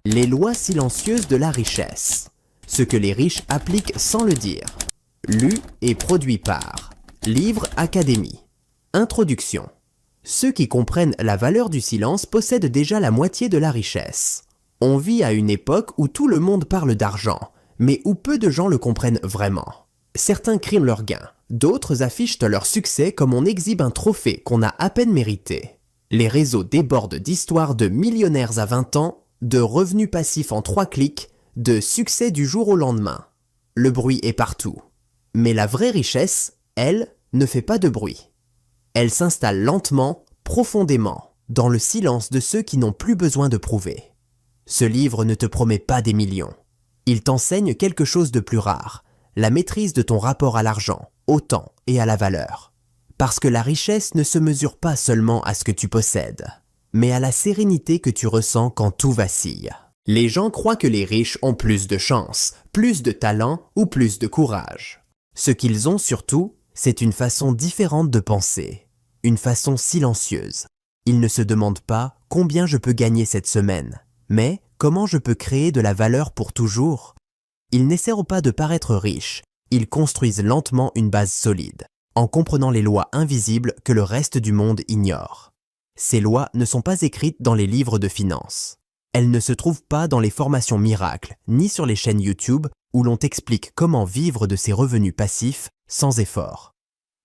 Les lois silencieuses de la richesse. Ce que les riches appliquent sans le dire. Lu et produit par Livre Académie. Introduction. Ceux qui comprennent la valeur du silence possèdent déjà la moitié de la richesse. On vit à une époque où tout le monde parle d'argent, mais où peu de gens le comprennent vraiment. Certains crient leurs gains, d'autres affichent leur succès comme on exhibe un trophée qu'on a à peine mérité. Les réseaux débordent d'histoires de millionnaires à 20 ans, de revenus passifs en 3 clics, de succès du jour au lendemain. Le bruit est partout. Mais la vraie richesse, elle, ne fait pas de bruit. Elle s'installe lentement, profondément, dans le silence de ceux qui n'ont plus besoin de prouver. Ce livre ne te promet pas des millions. Il t'enseigne quelque chose de plus rare, la maîtrise de ton rapport à l'argent, au temps et à la valeur. Parce que la richesse ne se mesure pas seulement à ce que tu possèdes, mais à la sérénité que tu ressens quand tout vacille. Les gens croient que les riches ont plus de chance, plus de talent ou plus de courage. Ce qu'ils ont surtout, c'est une façon différente de penser, une façon silencieuse. Ils ne se demandent pas combien je peux gagner cette semaine, mais comment je peux créer de la valeur pour toujours. Ils n'essaieront pas de paraître riches, ils construisent lentement une base solide, en comprenant les lois invisibles que le reste du monde ignore. Ces lois ne sont pas écrites dans les livres de finance. Elles ne se trouvent pas dans les formations miracles, ni sur les chaînes YouTube où l'on t'explique comment vivre de ses revenus passifs sans effort.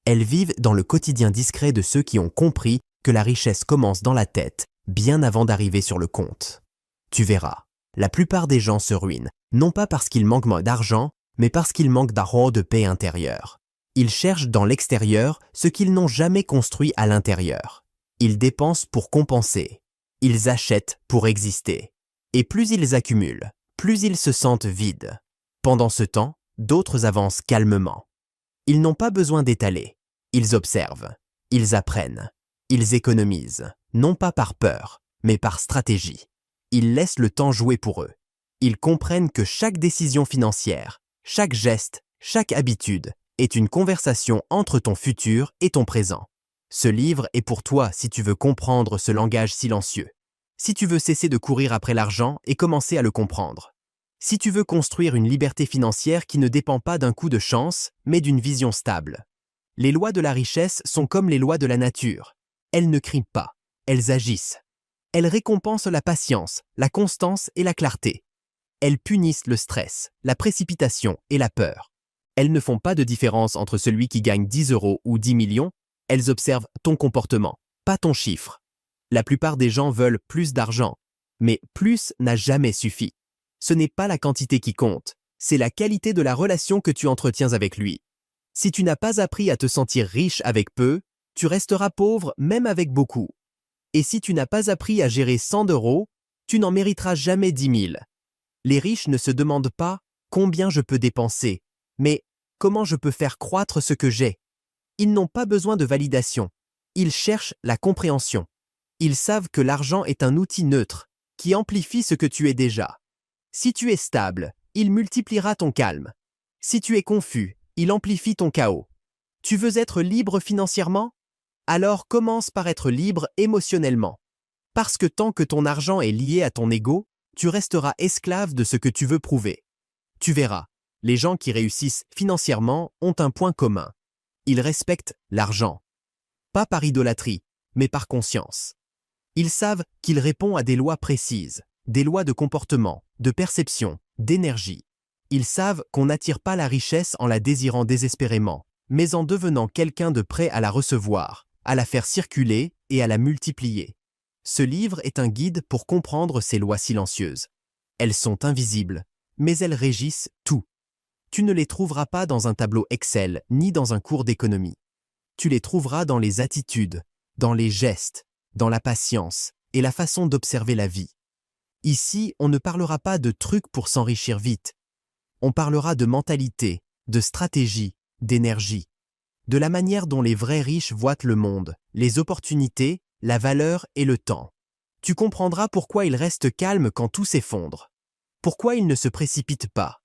Elles vivent dans le quotidien discret de ceux qui ont compris que la richesse commence dans la tête, bien avant d'arriver sur le compte. Tu verras, la plupart des gens se ruinent, non pas parce qu'ils manquent d'argent, mais parce qu'ils manquent de paix intérieure. Ils cherchent dans l'extérieur ce qu'ils n'ont jamais construit à l'intérieur. Ils dépensent pour compenser. Ils achètent pour exister. Et plus ils accumulent, plus ils se sentent vides. Pendant ce temps, d'autres avancent calmement. Ils n'ont pas besoin d'étaler. Ils observent. Ils apprennent. Ils économisent, non pas par peur, mais par stratégie. Ils laissent le temps jouer pour eux. Ils comprennent que chaque décision financière, chaque geste, chaque habitude est une conversation entre ton futur et ton présent. Ce livre est pour toi si tu veux comprendre ce langage silencieux. Si tu veux cesser de courir après l'argent et commencer à le comprendre. Si tu veux construire une liberté financière qui ne dépend pas d'un coup de chance, mais d'une vision stable. Les lois de la richesse sont comme les lois de la nature. Elles ne crient pas, elles agissent. Elles récompensent la patience, la constance et la clarté. Elles punissent le stress, la précipitation et la peur. Elles ne font pas de différence entre celui qui gagne 10 € ou 10 millions. Elles observent ton comportement, pas ton chiffre. La plupart des gens veulent plus d'argent, mais plus n'a jamais suffi. Ce n'est pas la quantité qui compte, c'est la qualité de la relation que tu entretiens avec lui. Si tu n'as pas appris à te sentir riche avec peu, tu resteras pauvre même avec beaucoup. Et si tu n'as pas appris à gérer 100 €, tu n'en mériteras jamais 10 000. Les riches ne se demandent pas combien je peux dépenser, mais comment je peux faire croître ce que j'ai. Ils n'ont pas besoin de validation. Ils cherchent la compréhension. Ils savent que l'argent est un outil neutre, qui amplifie ce que tu es déjà. Si tu es stable, il multipliera ton calme. Si tu es confus, il amplifie ton chaos. Tu veux être libre financièrement? Alors commence par être libre émotionnellement. Parce que tant que ton argent est lié à ton ego, tu resteras esclave de ce que tu veux prouver. Tu verras, les gens qui réussissent financièrement ont un point commun. Ils respectent l'argent. Pas par idolâtrie, mais par conscience. Ils savent qu'il répond à des lois précises, des lois de comportement, de perception, d'énergie. Ils savent qu'on n'attire pas la richesse en la désirant désespérément, mais en devenant quelqu'un de prêt à la recevoir, à la faire circuler et à la multiplier. Ce livre est un guide pour comprendre ces lois silencieuses. Elles sont invisibles, mais elles régissent tout. Tu ne les trouveras pas dans un tableau Excel ni dans un cours d'économie. Tu les trouveras dans les attitudes, dans les gestes, dans la patience et la façon d'observer la vie. Ici, on ne parlera pas de trucs pour s'enrichir vite. On parlera de mentalité, de stratégie, d'énergie, de la manière dont les vrais riches voient le monde, les opportunités, la valeur et le temps. Tu comprendras pourquoi ils restent calmes quand tout s'effondre. Pourquoi ils ne se précipitent pas.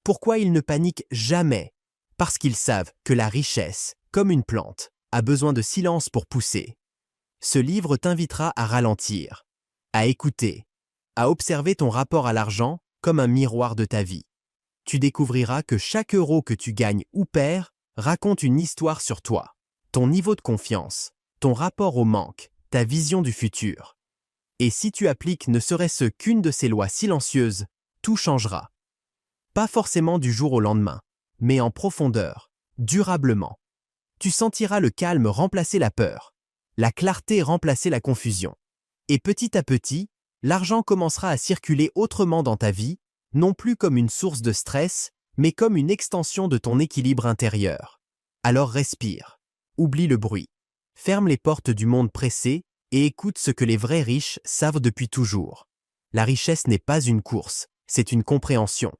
Pourquoi ils ne paniquent jamais. Parce qu'ils savent que la richesse, comme une plante, a besoin de silence pour pousser. Ce livre t'invitera à ralentir, à écouter, à observer ton rapport à l'argent comme un miroir de ta vie. Tu découvriras que chaque euro que tu gagnes ou perds raconte une histoire sur toi, ton niveau de confiance, ton rapport au manque, ta vision du futur. Et si tu appliques ne serait-ce qu'une de ces lois silencieuses, tout changera. Pas forcément du jour au lendemain, mais en profondeur, durablement. Tu sentiras le calme remplacer la peur, la clarté remplacer la confusion. Et petit à petit, l'argent commencera à circuler autrement dans ta vie, non plus comme une source de stress, mais comme une extension de ton équilibre intérieur. Alors respire, oublie le bruit, ferme les portes du monde pressé et écoute ce que les vrais riches savent depuis toujours. La richesse n'est pas une course, c'est une compréhension.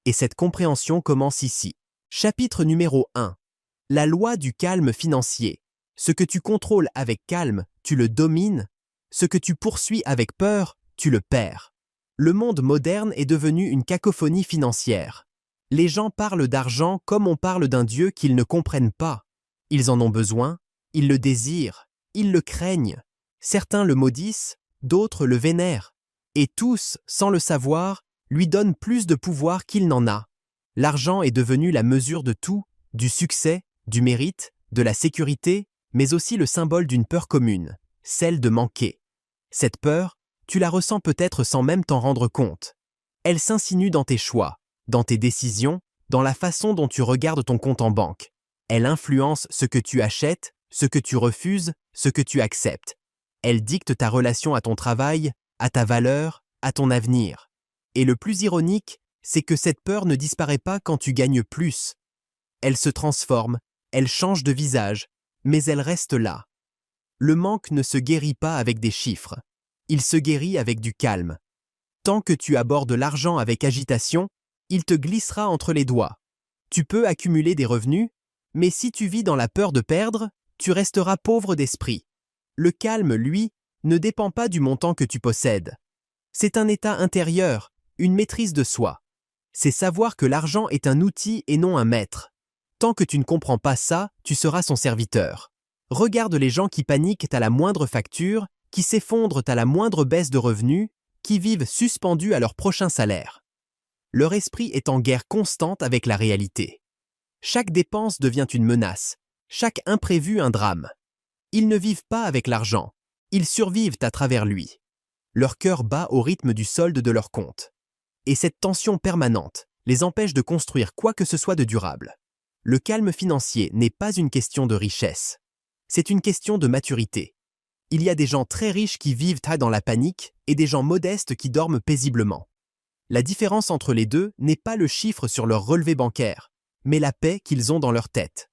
Et cette compréhension commence ici. Chapitre numéro 1. La loi du calme financier. Ce que tu contrôles avec calme, tu le domines. Ce que tu poursuis avec peur, tu le perds. Le monde moderne est devenu une cacophonie financière. Les gens parlent d'argent comme on parle d'un Dieu qu'ils ne comprennent pas. Ils en ont besoin, ils le désirent, ils le craignent. Certains le maudissent, d'autres le vénèrent. Et tous, sans le savoir, lui donnent plus de pouvoir qu'il n'en a. L'argent est devenu la mesure de tout, du succès, du mérite, de la sécurité, mais aussi le symbole d'une peur commune, celle de manquer. Cette peur, tu la ressens peut-être sans même t'en rendre compte. Elle s'insinue dans tes choix, dans tes décisions, dans la façon dont tu regardes ton compte en banque. Elle influence ce que tu achètes, ce que tu refuses, ce que tu acceptes. Elle dicte ta relation à ton travail, à ta valeur, à ton avenir. Et le plus ironique, c'est que cette peur ne disparaît pas quand tu gagnes plus. Elle se transforme, elle change de visage, mais elle reste là. Le manque ne se guérit pas avec des chiffres. Il se guérit avec du calme. Tant que tu abordes l'argent avec agitation, il te glissera entre les doigts. Tu peux accumuler des revenus, mais si tu vis dans la peur de perdre, tu resteras pauvre d'esprit. Le calme, lui, ne dépend pas du montant que tu possèdes. C'est un état intérieur, une maîtrise de soi. C'est savoir que l'argent est un outil et non un maître. Tant que tu ne comprends pas ça, tu seras son serviteur. Regarde les gens qui paniquent à la moindre facture, qui s'effondrent à la moindre baisse de revenus, qui vivent suspendus à leur prochain salaire. Leur esprit est en guerre constante avec la réalité. Chaque dépense devient une menace, chaque imprévu un drame. Ils ne vivent pas avec l'argent, ils survivent à travers lui. Leur cœur bat au rythme du solde de leur compte. Et cette tension permanente les empêche de construire quoi que ce soit de durable. Le calme financier n'est pas une question de richesse. C'est une question de maturité. Il y a des gens très riches qui vivent dans la panique et des gens modestes qui dorment paisiblement. La différence entre les deux n'est pas le chiffre sur leur relevé bancaire, mais la paix qu'ils ont dans leur tête.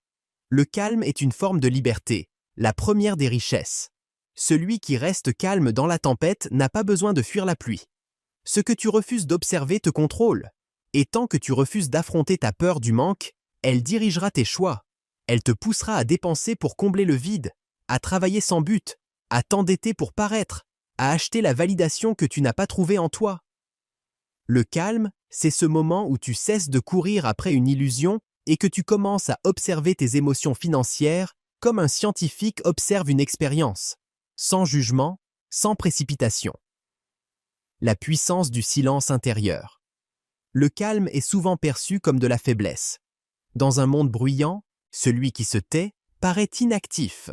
Le calme est une forme de liberté, la première des richesses. Celui qui reste calme dans la tempête n'a pas besoin de fuir la pluie. Ce que tu refuses d'observer te contrôle. Et tant que tu refuses d'affronter ta peur du manque, elle dirigera tes choix. Elle te poussera à dépenser pour combler le vide, à travailler sans but, à t'endetter pour paraître, à acheter la validation que tu n'as pas trouvée en toi. Le calme, c'est ce moment où tu cesses de courir après une illusion et que tu commences à observer tes émotions financières comme un scientifique observe une expérience, sans jugement, sans précipitation. La puissance du silence intérieur. Le calme est souvent perçu comme de la faiblesse. Dans un monde bruyant, celui qui se tait paraît inactif.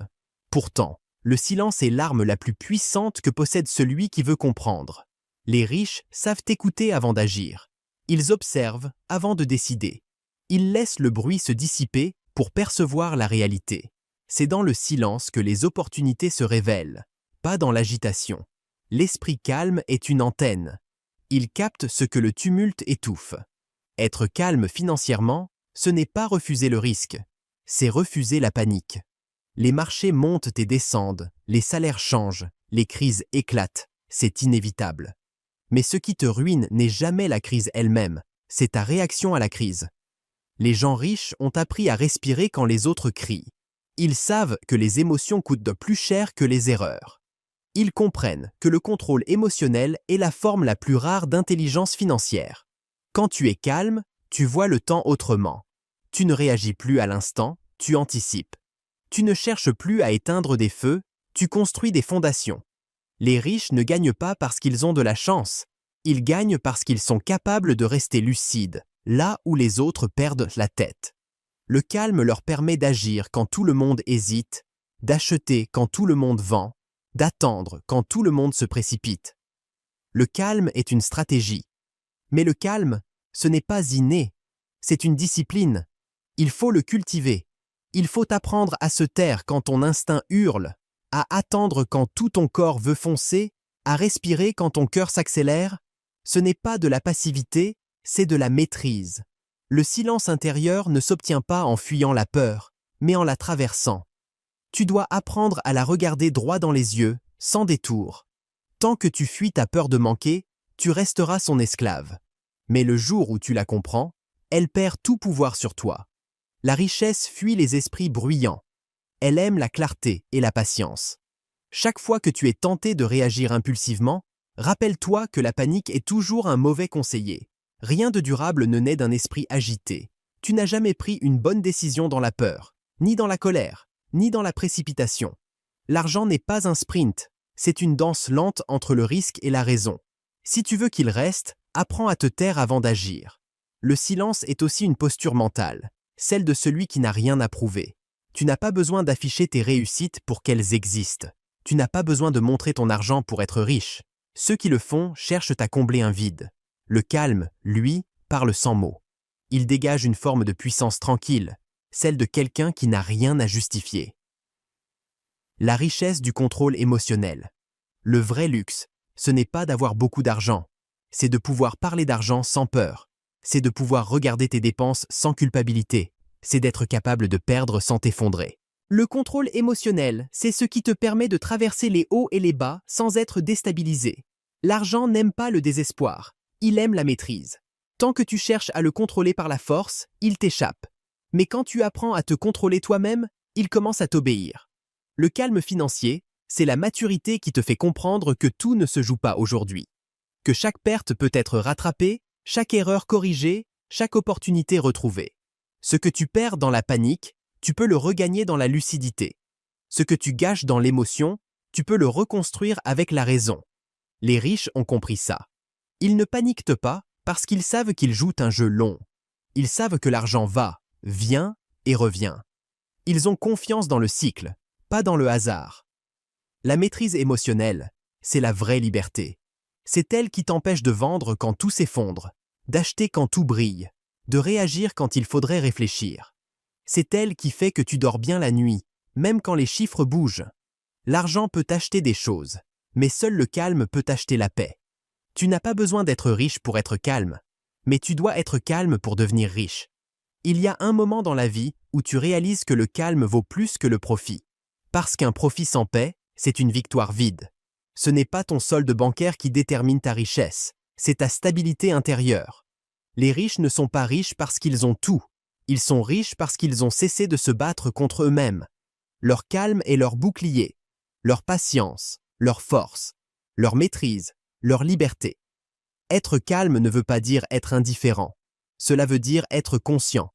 Pourtant, le silence est l'arme la plus puissante que possède celui qui veut comprendre. Les riches savent écouter avant d'agir. Ils observent avant de décider. Ils laissent le bruit se dissiper pour percevoir la réalité. C'est dans le silence que les opportunités se révèlent, pas dans l'agitation. L'esprit calme est une antenne. Il capte ce que le tumulte étouffe. Être calme financièrement, ce n'est pas refuser le risque, c'est refuser la panique. Les marchés montent et descendent, les salaires changent, les crises éclatent, c'est inévitable. Mais ce qui te ruine n'est jamais la crise elle-même, c'est ta réaction à la crise. Les gens riches ont appris à respirer quand les autres crient. Ils savent que les émotions coûtent de plus cher que les erreurs. Ils comprennent que le contrôle émotionnel est la forme la plus rare d'intelligence financière. Quand tu es calme, tu vois le temps autrement. Tu ne réagis plus à l'instant, tu anticipes. Tu ne cherches plus à éteindre des feux, tu construis des fondations. Les riches ne gagnent pas parce qu'ils ont de la chance, Ils gagnent parce qu'ils sont capables de rester lucides, là où les autres perdent la tête. Le calme leur permet d'agir quand tout le monde hésite, d'acheter quand tout le monde vend, d'attendre quand tout le monde se précipite. Le calme est une stratégie. Mais le calme, ce n'est pas inné, c'est une discipline. Il faut le cultiver. Il faut apprendre à se taire quand ton instinct hurle, à attendre quand tout ton corps veut foncer, à respirer quand ton cœur s'accélère. Ce n'est pas de la passivité, c'est de la maîtrise. Le silence intérieur ne s'obtient pas en fuyant la peur, mais en la traversant. Tu dois apprendre à la regarder droit dans les yeux, sans détour. Tant que tu fuis ta peur de manquer, tu resteras son esclave. Mais le jour où tu la comprends, elle perd tout pouvoir sur toi. La richesse fuit les esprits bruyants. Elle aime la clarté et la patience. Chaque fois que tu es tenté de réagir impulsivement, rappelle-toi que la panique est toujours un mauvais conseiller. Rien de durable ne naît d'un esprit agité. Tu n'as jamais pris une bonne décision dans la peur, ni dans la colère, ni dans la précipitation. L'argent n'est pas un sprint, c'est une danse lente entre le risque et la raison. Si tu veux qu'il reste, apprends à te taire avant d'agir. Le silence est aussi une posture mentale, celle de celui qui n'a rien à prouver. Tu n'as pas besoin d'afficher tes réussites pour qu'elles existent. Tu n'as pas besoin de montrer ton argent pour être riche. Ceux qui le font cherchent à combler un vide. Le calme, lui, parle sans mots. Il dégage une forme de puissance tranquille, celle de quelqu'un qui n'a rien à justifier. La richesse du contrôle émotionnel. Le vrai luxe, ce n'est pas d'avoir beaucoup d'argent, c'est de pouvoir parler d'argent sans peur. C'est de pouvoir regarder tes dépenses sans culpabilité. C'est d'être capable de perdre sans t'effondrer. Le contrôle émotionnel, c'est ce qui te permet de traverser les hauts et les bas sans être déstabilisé. L'argent n'aime pas le désespoir, il aime la maîtrise. Tant que tu cherches à le contrôler par la force, il t'échappe. Mais quand tu apprends à te contrôler toi-même, il commence à t'obéir. Le calme financier, c'est la maturité qui te fait comprendre que tout ne se joue pas aujourd'hui. Que chaque perte peut être rattrapée, chaque erreur corrigée, chaque opportunité retrouvée. Ce que tu perds dans la panique, tu peux le regagner dans la lucidité. Ce que tu gâches dans l'émotion, tu peux le reconstruire avec la raison. Les riches ont compris ça. Ils ne paniquent pas parce qu'ils savent qu'ils jouent un jeu long. Ils savent que l'argent va, vient et revient. Ils ont confiance dans le cycle, pas dans le hasard. La maîtrise émotionnelle, c'est la vraie liberté. C'est elle qui t'empêche de vendre quand tout s'effondre, d'acheter quand tout brille, de réagir quand il faudrait réfléchir. C'est elle qui fait que tu dors bien la nuit, même quand les chiffres bougent. L'argent peut acheter des choses, mais seul le calme peut acheter la paix. Tu n'as pas besoin d'être riche pour être calme, mais tu dois être calme pour devenir riche. Il y a un moment dans la vie où tu réalises que le calme vaut plus que le profit. Parce qu'un profit sans paix, c'est une victoire vide. Ce n'est pas ton solde bancaire qui détermine ta richesse, c'est ta stabilité intérieure. Les riches ne sont pas riches parce qu'ils ont tout. Ils sont riches parce qu'ils ont cessé de se battre contre eux-mêmes. Leur calme est leur bouclier, leur patience, leur force, leur maîtrise, leur liberté. Être calme ne veut pas dire être indifférent. Cela veut dire être conscient.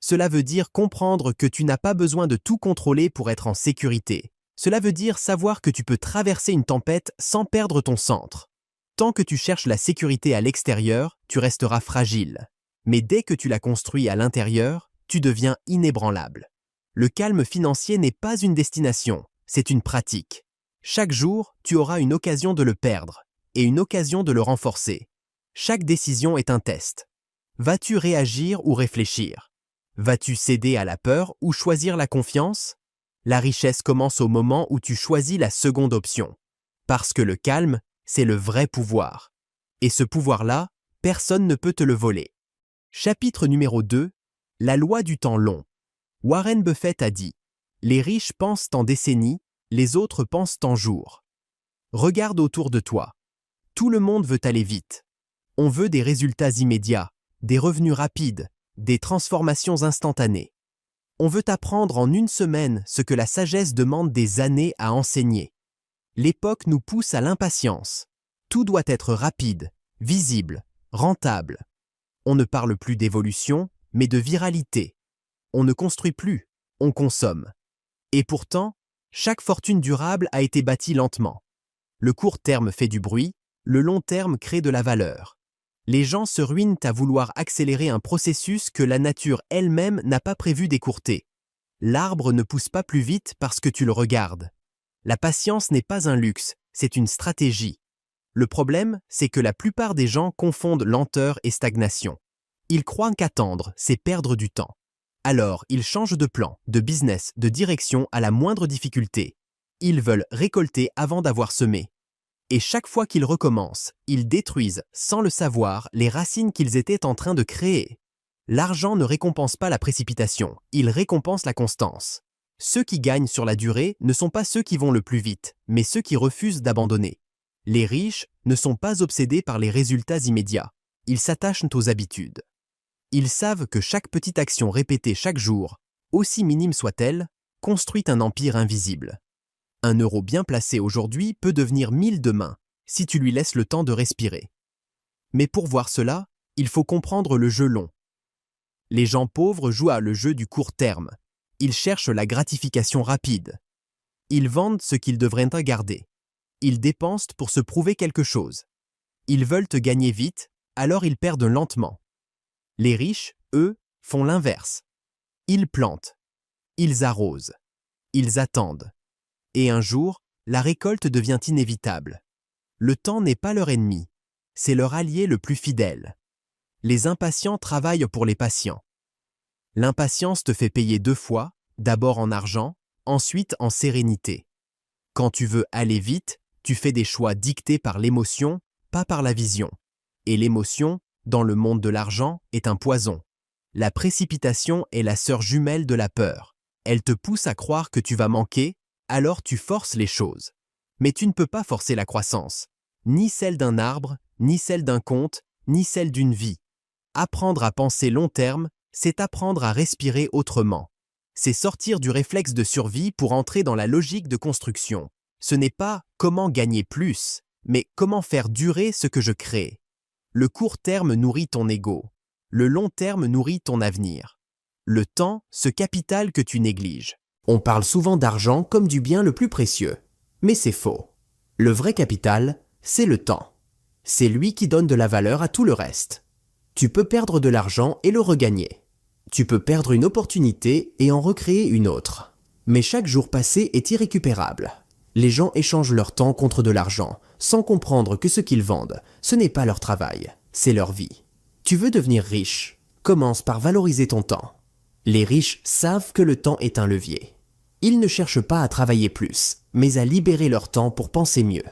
Cela veut dire comprendre que tu n'as pas besoin de tout contrôler pour être en sécurité. Cela veut dire savoir que tu peux traverser une tempête sans perdre ton centre. Tant que tu cherches la sécurité à l'extérieur, tu resteras fragile. Mais dès que tu la construis à l'intérieur, tu deviens inébranlable. Le calme financier n'est pas une destination, c'est une pratique. Chaque jour, tu auras une occasion de le perdre et une occasion de le renforcer. Chaque décision est un test. Vas-tu réagir ou réfléchir? Vas-tu céder à la peur ou choisir la confiance? La richesse commence au moment où tu choisis la seconde option. Parce que le calme, c'est le vrai pouvoir. Et ce pouvoir-là, personne ne peut te le voler. Chapitre numéro 2. La loi du temps long. Warren Buffett a dit « Les riches pensent en décennies, les autres pensent en jours. » Regarde autour de toi. Tout le monde veut aller vite. On veut des résultats immédiats, des revenus rapides, des transformations instantanées. On veut apprendre en une semaine ce que la sagesse demande des années à enseigner. L'époque nous pousse à l'impatience. Tout doit être rapide, visible, rentable. On ne parle plus d'évolution, mais de viralité. On ne construit plus, on consomme. Et pourtant, chaque fortune durable a été bâtie lentement. Le court terme fait du bruit, Le long terme crée de la valeur. Les gens se ruinent à vouloir accélérer un processus que la nature elle-même n'a pas prévu d'écourter. L'arbre ne pousse pas plus vite parce que tu le regardes. La patience n'est pas un luxe, c'est une stratégie. Le problème, c'est que la plupart des gens confondent lenteur et stagnation. Ils croient qu'attendre, c'est perdre du temps. Alors, ils changent de plan, de business, de direction à la moindre difficulté. Ils veulent récolter avant d'avoir semé. Et chaque fois qu'ils recommencent, ils détruisent, sans le savoir, les racines qu'ils étaient en train de créer. L'argent ne récompense pas la précipitation, il récompense la constance. Ceux qui gagnent sur la durée ne sont pas ceux qui vont le plus vite, mais ceux qui refusent d'abandonner. Les riches ne sont pas obsédés par les résultats immédiats, ils s'attachent aux habitudes. Ils savent que chaque petite action répétée chaque jour, aussi minime soit-elle, construit un empire invisible. Un euro bien placé aujourd'hui peut devenir 1000 demain, si tu lui laisses le temps de respirer. Mais pour voir cela, il faut comprendre le jeu long. Les gens pauvres jouent à le jeu du court terme. Ils cherchent la gratification rapide. Ils vendent ce qu'ils devraient garder. Ils dépensent pour se prouver quelque chose. Ils veulent te gagner vite, alors ils perdent lentement. Les riches, eux, font l'inverse. Ils plantent. Ils arrosent. Ils attendent. Et un jour, la récolte devient inévitable. Le temps n'est pas leur ennemi. C'est leur allié le plus fidèle. Les impatients travaillent pour les patients. L'impatience te fait payer 2 fois, d'abord en argent, ensuite en sérénité. Quand tu veux aller vite, tu fais des choix dictés par l'émotion, pas par la vision. Et l'émotion, dans le monde de l'argent, est un poison. La précipitation est la sœur jumelle de la peur. Elle te pousse à croire que tu vas manquer, alors tu forces les choses. Mais tu ne peux pas forcer la croissance. Ni celle d'un arbre, ni celle d'un conte, ni celle d'une vie. Apprendre à penser long terme, c'est apprendre à respirer autrement. C'est sortir du réflexe de survie pour entrer dans la logique de construction. Ce n'est pas comment gagner plus, mais comment faire durer ce que je crée. Le court terme nourrit ton ego. Le long terme nourrit ton avenir. Le temps, ce capital que tu négliges. On parle souvent d'argent comme du bien le plus précieux. Mais c'est faux. Le vrai capital, c'est le temps. C'est lui qui donne de la valeur à tout le reste. Tu peux perdre de l'argent et le regagner. Tu peux perdre une opportunité et en recréer une autre. Mais chaque jour passé est irrécupérable. Les gens échangent leur temps contre de l'argent, sans comprendre que ce qu'ils vendent, ce n'est pas leur travail, c'est leur vie. Tu veux devenir riche? Commence par valoriser ton temps. Les riches savent que le temps est un levier. Ils ne cherchent pas à travailler plus, mais à libérer leur temps pour penser mieux.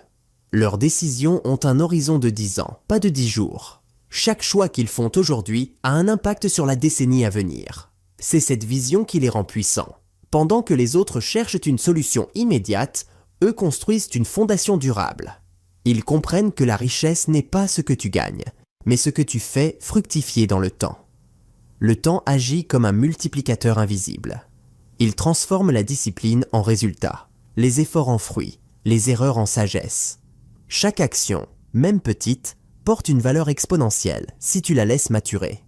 Leurs décisions ont un horizon de 10 ans, pas de 10 jours. Chaque choix qu'ils font aujourd'hui a un impact sur la décennie à venir. C'est cette vision qui les rend puissants. Pendant que les autres cherchent une solution immédiate, eux construisent une fondation durable. Ils comprennent que la richesse n'est pas ce que tu gagnes, mais ce que tu fais fructifier dans le temps. Le temps agit comme un multiplicateur invisible. Il transforme la discipline en résultat, les efforts en fruits, les erreurs en sagesse. Chaque action, même petite, porte une valeur exponentielle si tu la laisses maturer.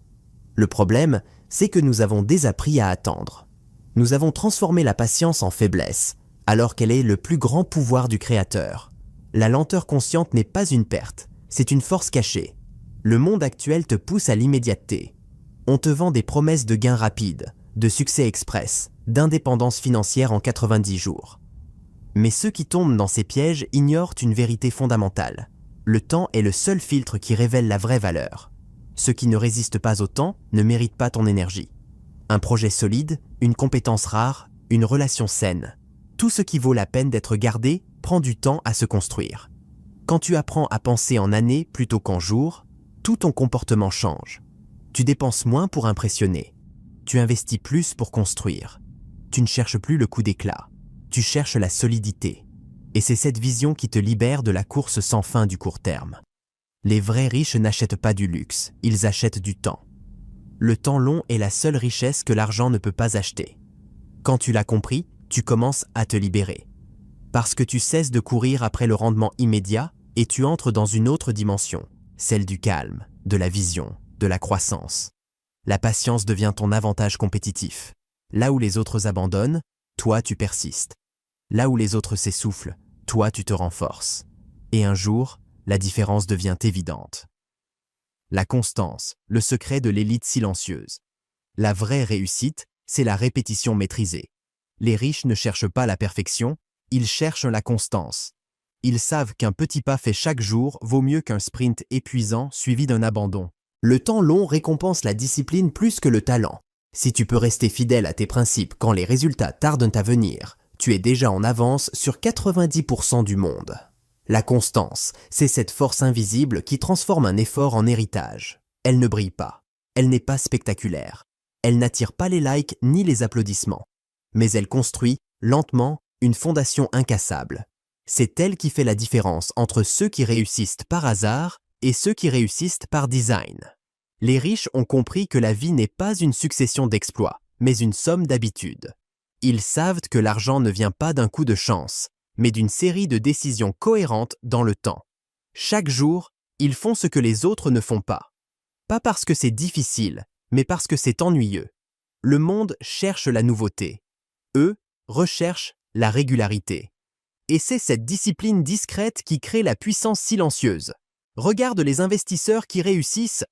Le problème, c'est que nous avons désappris à attendre. Nous avons transformé la patience en faiblesse, alors qu'elle est le plus grand pouvoir du Créateur. La lenteur consciente n'est pas une perte, c'est une force cachée. Le monde actuel te pousse à l'immédiateté. On te vend des promesses de gains rapides, de succès express, d'indépendance financière en 90 jours. Mais ceux qui tombent dans ces pièges ignorent une vérité fondamentale. Le temps est le seul filtre qui révèle la vraie valeur. Ceux qui ne résistent pas au temps ne méritent pas ton énergie. Un projet solide, une compétence rare, une relation saine. Tout ce qui vaut la peine d'être gardé prend du temps à se construire. Quand tu apprends à penser en années plutôt qu'en jours, tout ton comportement change. Tu dépenses moins pour impressionner. Tu investis plus pour construire. Tu ne cherches plus le coup d'éclat. Tu cherches la solidité. Et c'est cette vision qui te libère de la course sans fin du court terme. Les vrais riches n'achètent pas du luxe, ils achètent du temps. Le temps long est la seule richesse que l'argent ne peut pas acheter. Quand tu l'as compris, tu commences à te libérer. Parce que tu cesses de courir après le rendement immédiat et tu entres dans une autre dimension, celle du calme, de la vision, de la croissance. La patience devient ton avantage compétitif. Là où les autres abandonnent, toi tu persistes. Là où les autres s'essoufflent, toi tu te renforces. Et un jour, la différence devient évidente. La constance, le secret de l'élite silencieuse. La vraie réussite, c'est la répétition maîtrisée. Les riches ne cherchent pas la perfection, ils cherchent la constance. Ils savent qu'un petit pas fait chaque jour vaut mieux qu'un sprint épuisant suivi d'un abandon. Le temps long récompense la discipline plus que le talent. Si tu peux rester fidèle à tes principes quand les résultats tardent à venir, tu es déjà en avance sur 90% du monde. La constance, c'est cette force invisible qui transforme un effort en héritage. Elle ne brille pas, elle n'est pas spectaculaire, elle n'attire pas les likes ni les applaudissements. Mais elle construit, lentement, une fondation incassable. C'est elle qui fait la différence entre ceux qui réussissent par hasard et ceux qui réussissent par design. Les riches ont compris que la vie n'est pas une succession d'exploits, mais une somme d'habitudes. Ils savent que l'argent ne vient pas d'un coup de chance, mais d'une série de décisions cohérentes dans le temps. Chaque jour, ils font ce que les autres ne font pas. Pas parce que c'est difficile, mais parce que c'est ennuyeux. Le monde cherche la nouveauté. Eux recherchent la régularité. Et c'est cette discipline discrète qui crée la puissance silencieuse. Regarde les investisseurs qui réussissent.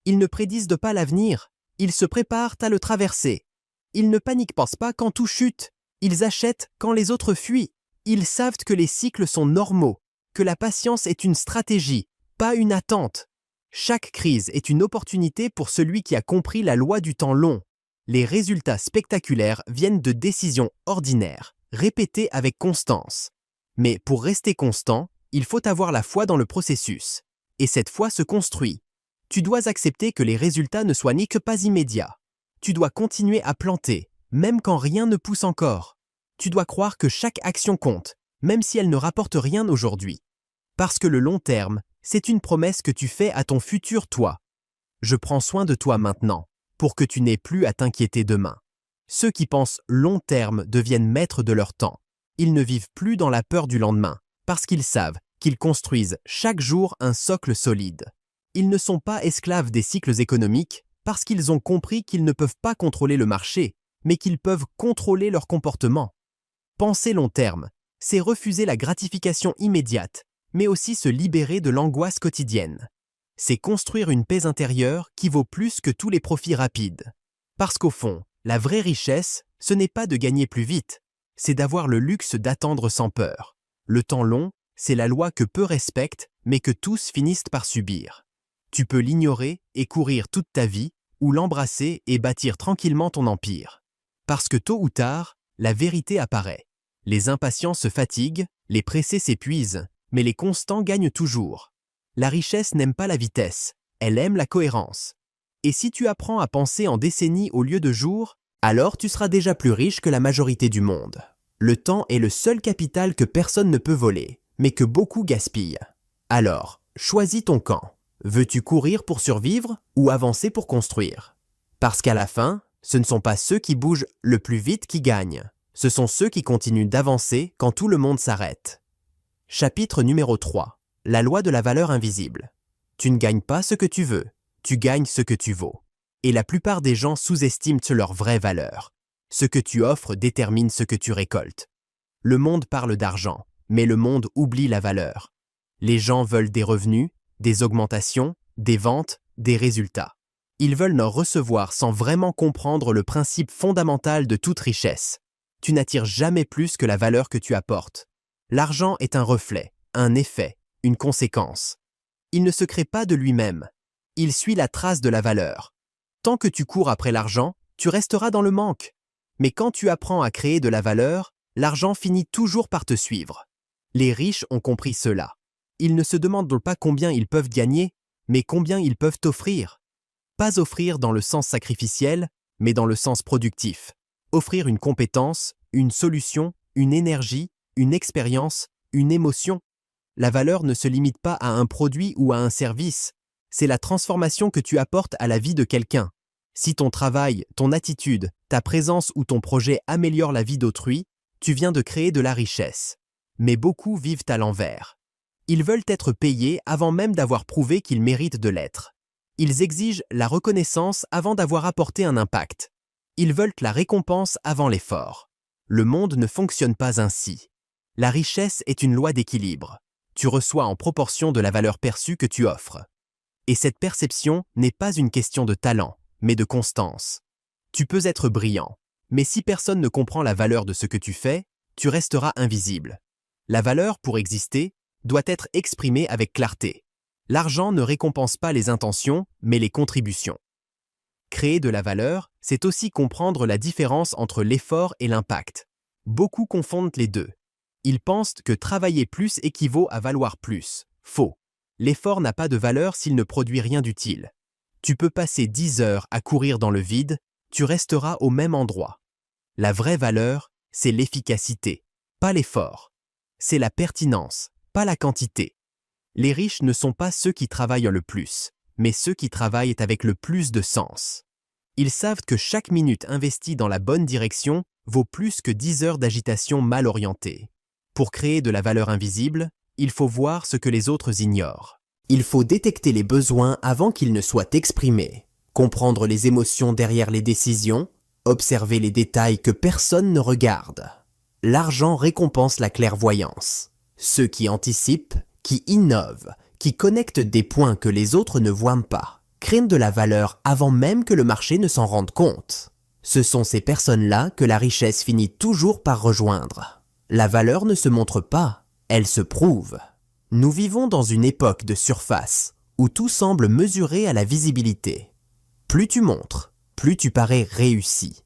Ils ne prédisent pas l'avenir, ils se préparent à le traverser. Ils ne paniquent pas quand tout chute, ils achètent quand les autres fuient. Ils savent que les cycles sont normaux, que la patience est une stratégie, pas une attente. Chaque crise est une opportunité pour celui qui a compris la loi du temps long. Les résultats spectaculaires viennent de décisions ordinaires, répétées avec constance. Mais pour rester constant, il faut avoir la foi dans le processus. Et cette foi se construit. Tu dois accepter que les résultats ne soient ni que pas immédiats. Tu dois continuer à planter, même quand rien ne pousse encore. Tu dois croire que chaque action compte, même si elle ne rapporte rien aujourd'hui. Parce que le long terme, c'est une promesse que tu fais à ton futur toi. Je prends soin de toi maintenant, pour que tu n'aies plus à t'inquiéter demain. Ceux qui pensent long terme deviennent maîtres de leur temps. Ils ne vivent plus dans la peur du lendemain, parce qu'ils savent qu'ils construisent chaque jour un socle solide. Ils ne sont pas esclaves des cycles économiques, parce qu'ils ont compris qu'ils ne peuvent pas contrôler le marché, mais qu'ils peuvent contrôler leur comportement. Penser long terme, c'est refuser la gratification immédiate, mais aussi se libérer de l'angoisse quotidienne. C'est construire une paix intérieure qui vaut plus que tous les profits rapides. Parce qu'au fond, la vraie richesse, ce n'est pas de gagner plus vite, c'est d'avoir le luxe d'attendre sans peur. Le temps long, c'est la loi que peu respectent, mais que tous finissent par subir. Tu peux l'ignorer et courir toute ta vie, ou l'embrasser et bâtir tranquillement ton empire. Parce que tôt ou tard, la vérité apparaît. Les impatients se fatiguent, les pressés s'épuisent, mais les constants gagnent toujours. La richesse n'aime pas la vitesse, elle aime la cohérence. Et si tu apprends à penser en décennies au lieu de jours, alors tu seras déjà plus riche que la majorité du monde. Le temps est le seul capital que personne ne peut voler, mais que beaucoup gaspillent. Alors, choisis ton camp. Veux-tu courir pour survivre ou avancer pour construire? Parce qu'à la fin, ce ne sont pas ceux qui bougent le plus vite qui gagnent. Ce sont ceux qui continuent d'avancer quand tout le monde s'arrête. Chapitre numéro 3. La loi de la valeur invisible. Tu ne gagnes pas ce que tu veux, tu gagnes ce que tu vaux. Et la plupart des gens sous-estiment leur vraie valeur. Ce que tu offres détermine ce que tu récoltes. Le monde parle d'argent, mais le monde oublie la valeur. Les gens veulent des revenus, des augmentations, des ventes, des résultats. Ils veulent en recevoir sans vraiment comprendre le principe fondamental de toute richesse. Tu n'attires jamais plus que la valeur que tu apportes. L'argent est un reflet, un effet, une conséquence. Il ne se crée pas de lui-même. Il suit la trace de la valeur. Tant que tu cours après l'argent, tu resteras dans le manque. Mais quand tu apprends à créer de la valeur, l'argent finit toujours par te suivre. Les riches ont compris cela. Ils ne se demandent donc pas combien ils peuvent gagner, mais combien ils peuvent offrir. Pas offrir dans le sens sacrificiel, mais dans le sens productif. Offrir une compétence, une solution, une énergie, une expérience, une émotion. La valeur ne se limite pas à un produit ou à un service. C'est la transformation que tu apportes à la vie de quelqu'un. Si ton travail, ton attitude, ta présence ou ton projet améliore la vie d'autrui, tu viens de créer de la richesse. Mais beaucoup vivent à l'envers. Ils veulent être payés avant même d'avoir prouvé qu'ils méritent de l'être. Ils exigent la reconnaissance avant d'avoir apporté un impact. Ils veulent la récompense avant l'effort. Le monde ne fonctionne pas ainsi. La richesse est une loi d'équilibre. tu reçois en proportion de la valeur perçue que tu offres. Et cette perception n'est pas une question de talent, mais de constance. Tu peux être brillant, mais si personne ne comprend la valeur de ce que tu fais, tu resteras invisible. La valeur, pour exister, doit être exprimée avec clarté. L'argent ne récompense pas les intentions, mais les contributions. Créer de la valeur, c'est aussi comprendre la différence entre l'effort et l'impact. Beaucoup confondent les deux. Ils pensent que travailler plus équivaut à valoir plus. Faux. L'effort n'a pas de valeur s'il ne produit rien d'utile. Tu peux passer 10 heures à courir dans le vide, tu resteras au même endroit. La vraie valeur, c'est l'efficacité, pas l'effort. C'est la pertinence, pas la quantité. Les riches ne sont pas ceux qui travaillent le plus, mais ceux qui travaillent avec le plus de sens. Ils savent que chaque minute investie dans la bonne direction vaut plus que 10 heures d'agitation mal orientée. Pour créer de la valeur invisible, il faut voir ce que les autres ignorent. Il faut détecter les besoins avant qu'ils ne soient exprimés, comprendre les émotions derrière les décisions, observer les détails que personne ne regarde. L'argent récompense la clairvoyance. Ceux qui anticipent, qui innovent, qui connectent des points que les autres ne voient pas, créent de la valeur avant même que le marché ne s'en rende compte. Ce sont ces personnes-là que la richesse finit toujours par rejoindre. La valeur ne se montre pas, elle se prouve. Nous vivons dans une époque de surface, où tout semble mesuré à la visibilité. Plus tu montres, plus tu parais réussi.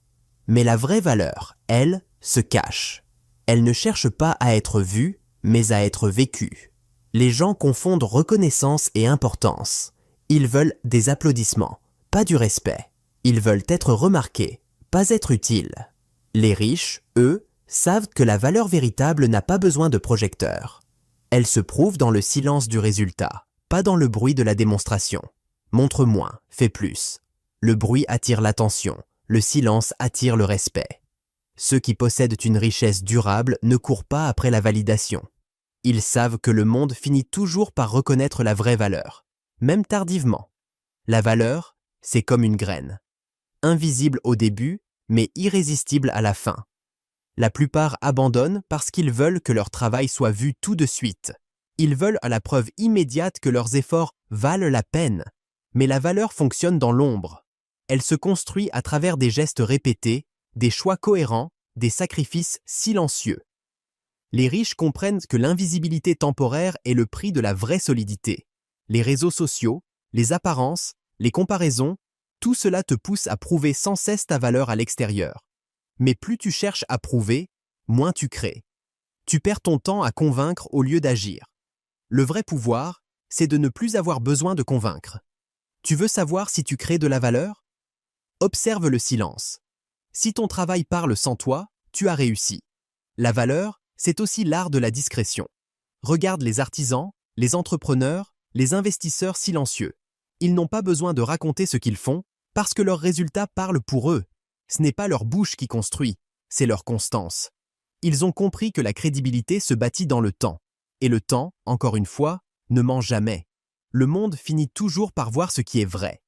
Mais la vraie valeur, elle, se cache. Elle ne cherche pas à être vue, mais à être vécue. Les gens confondent reconnaissance et importance. Ils veulent des applaudissements, pas du respect. Ils veulent être remarqués, pas être utiles. Les riches, eux, savent que la valeur véritable n'a pas besoin de projecteurs. Elle se prouve dans le silence du résultat, pas dans le bruit de la démonstration. Montre moins, fais plus. Le bruit attire l'attention, le silence attire le respect. Ceux qui possèdent une richesse durable ne courent pas après la validation. Ils savent que le monde finit toujours par reconnaître la vraie valeur, même tardivement. La valeur, c'est comme une graine. Invisible au début, mais irrésistible à la fin. La plupart abandonnent parce qu'ils veulent que leur travail soit vu tout de suite. Ils veulent à la preuve immédiate que leurs efforts valent la peine. Mais la valeur fonctionne dans l'ombre. Elle se construit à travers des gestes répétés, des choix cohérents, des sacrifices silencieux. Les riches comprennent que l'invisibilité temporaire est le prix de la vraie solidité. Les réseaux sociaux, les apparences, les comparaisons, tout cela te pousse à prouver sans cesse ta valeur à l'extérieur. Mais plus tu cherches à prouver, moins tu crées. Tu perds ton temps à convaincre au lieu d'agir. Le vrai pouvoir, c'est de ne plus avoir besoin de convaincre. Tu veux savoir si tu crées de la valeur? Observe le silence. Si ton travail parle sans toi, tu as réussi. La valeur, c'est aussi l'art de la discrétion. Regarde les artisans, les entrepreneurs, les investisseurs silencieux. Ils n'ont pas besoin de raconter ce qu'ils font parce que leurs résultats parlent pour eux. Ce n'est pas leur bouche qui construit, c'est leur constance. Ils ont compris que la crédibilité se bâtit dans le temps. Et le temps, encore une fois, ne ment jamais. Le monde finit toujours par voir ce qui est vrai.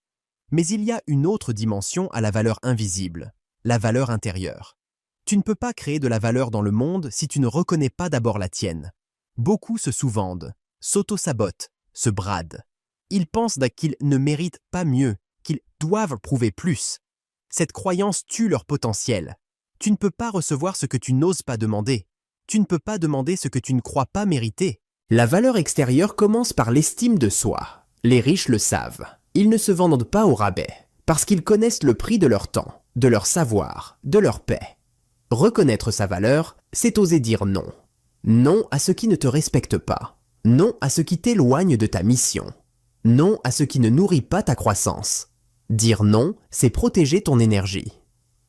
Mais il y a une autre dimension à la valeur invisible, la valeur intérieure. Tu ne peux pas créer de la valeur dans le monde si tu ne reconnais pas d'abord la tienne. Beaucoup se sous-vendent, s'auto-sabotent, se bradent. Ils pensent qu'ils ne méritent pas mieux, qu'ils doivent prouver plus. Cette croyance tue leur potentiel. Tu ne peux pas recevoir ce que tu n'oses pas demander. Tu ne peux pas demander ce que tu ne crois pas mériter. La valeur extérieure commence par l'estime de soi. Les riches le savent. Ils ne se vendent pas au rabais, parce qu'ils connaissent le prix de leur temps, de leur savoir, de leur paix. Reconnaître sa valeur, c'est oser dire non. Non à ce qui ne te respecte pas. Non à ce qui t'éloigne de ta mission. Non à ce qui ne nourrit pas ta croissance. Dire non, c'est protéger ton énergie.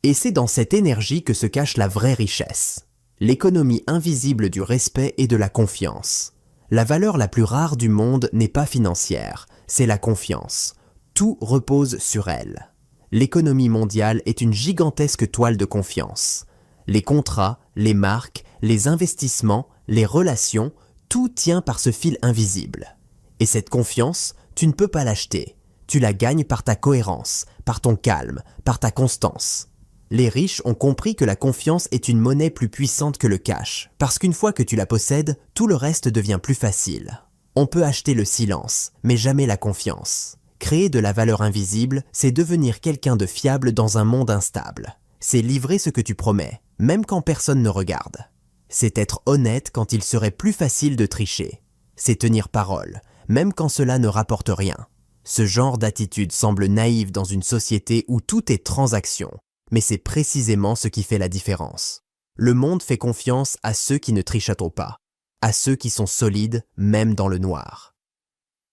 Et c'est dans cette énergie que se cache la vraie richesse. L'économie invisible du respect et de la confiance. La valeur la plus rare du monde n'est pas financière, c'est la confiance. Tout repose sur elle. L'économie mondiale est une gigantesque toile de confiance. Les contrats, les marques, les investissements, les relations, tout tient par ce fil invisible. Et cette confiance, tu ne peux pas l'acheter. Tu la gagnes par ta cohérence, par ton calme, par ta constance. Les riches ont compris que la confiance est une monnaie plus puissante que le cash, parce qu'une fois que tu la possèdes, tout le reste devient plus facile. On peut acheter le silence, mais jamais la confiance. Créer de la valeur invisible, c'est devenir quelqu'un de fiable dans un monde instable. C'est livrer ce que tu promets, même quand personne ne regarde. C'est être honnête quand il serait plus facile de tricher. C'est tenir parole, même quand cela ne rapporte rien. Ce genre d'attitude semble naïve dans une société où tout est transaction, mais c'est précisément ce qui fait la différence. Le monde fait confiance à ceux qui ne trichent pas, à ceux qui sont solides même dans le noir.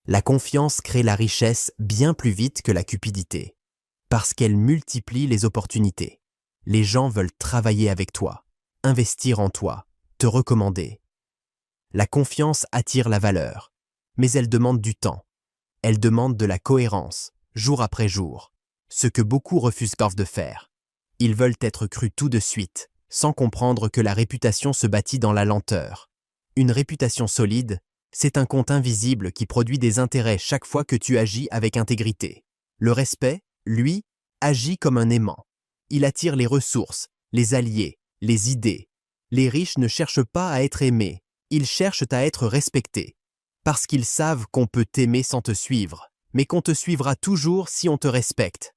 La confiance crée la richesse bien plus vite que la cupidité, parce qu'elle multiplie les opportunités. Les gens veulent travailler avec toi, investir en toi, te recommander. La confiance attire la valeur, mais elle demande du temps. Elle demande de la cohérence, jour après jour, ce que beaucoup refusent de faire. Ils veulent être crus tout de suite, sans comprendre que la réputation se bâtit dans la lenteur. Une réputation solide, c'est un compte invisible qui produit des intérêts chaque fois que tu agis avec intégrité. Le respect, lui, agit comme un aimant. Il attire les ressources, les alliés, les idées. Les riches ne cherchent pas à être aimés, ils cherchent à être respectés. Parce qu'ils savent qu'on peut t'aimer sans te suivre, mais qu'on te suivra toujours si on te respecte.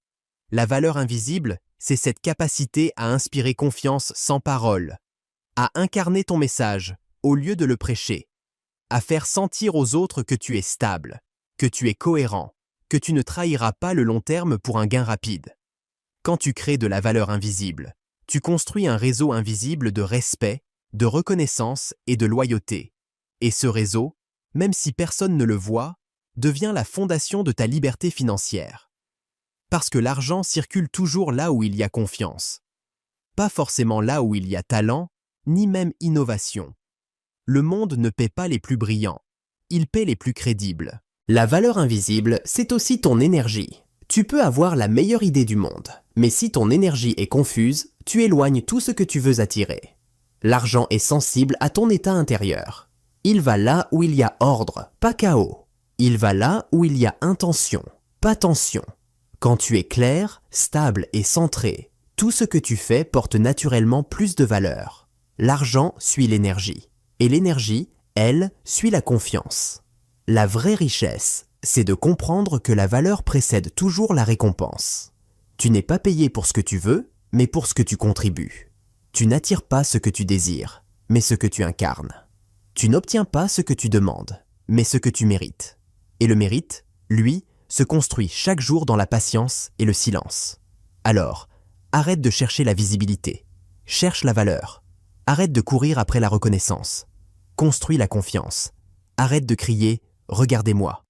La valeur invisible, c'est cette capacité à inspirer confiance sans parole, à incarner ton message au lieu de le prêcher, à faire sentir aux autres que tu es stable, que tu es cohérent, que tu ne trahiras pas le long terme pour un gain rapide. Quand tu crées de la valeur invisible, tu construis un réseau invisible de respect, de reconnaissance et de loyauté. Et ce réseau, même si personne ne le voit, devient la fondation de ta liberté financière. Parce que l'argent circule toujours là où il y a confiance. Pas forcément là où il y a talent, ni même innovation. Le monde ne paie pas les plus brillants, il paie les plus crédibles. La valeur invisible, c'est aussi ton énergie. Tu peux avoir la meilleure idée du monde, mais si ton énergie est confuse, tu éloignes tout ce que tu veux attirer. L'argent est sensible à ton état intérieur. Il va là où il y a ordre, pas chaos. Il va là où il y a intention, pas tension. Quand tu es clair, stable et centré, tout ce que tu fais porte naturellement plus de valeur. L'argent suit l'énergie, et l'énergie, elle, suit la confiance. La vraie richesse, c'est de comprendre que la valeur précède toujours la récompense. Tu n'es pas payé pour ce que tu veux, mais pour ce que tu contribues. Tu n'attires pas ce que tu désires, mais ce que tu incarnes. Tu n'obtiens pas ce que tu demandes, mais ce que tu mérites. Et le mérite, lui, se construit chaque jour dans la patience et le silence. Alors, arrête de chercher la visibilité. Cherche la valeur. Arrête de courir après la reconnaissance. Construis la confiance. Arrête de crier « Regardez-moi ».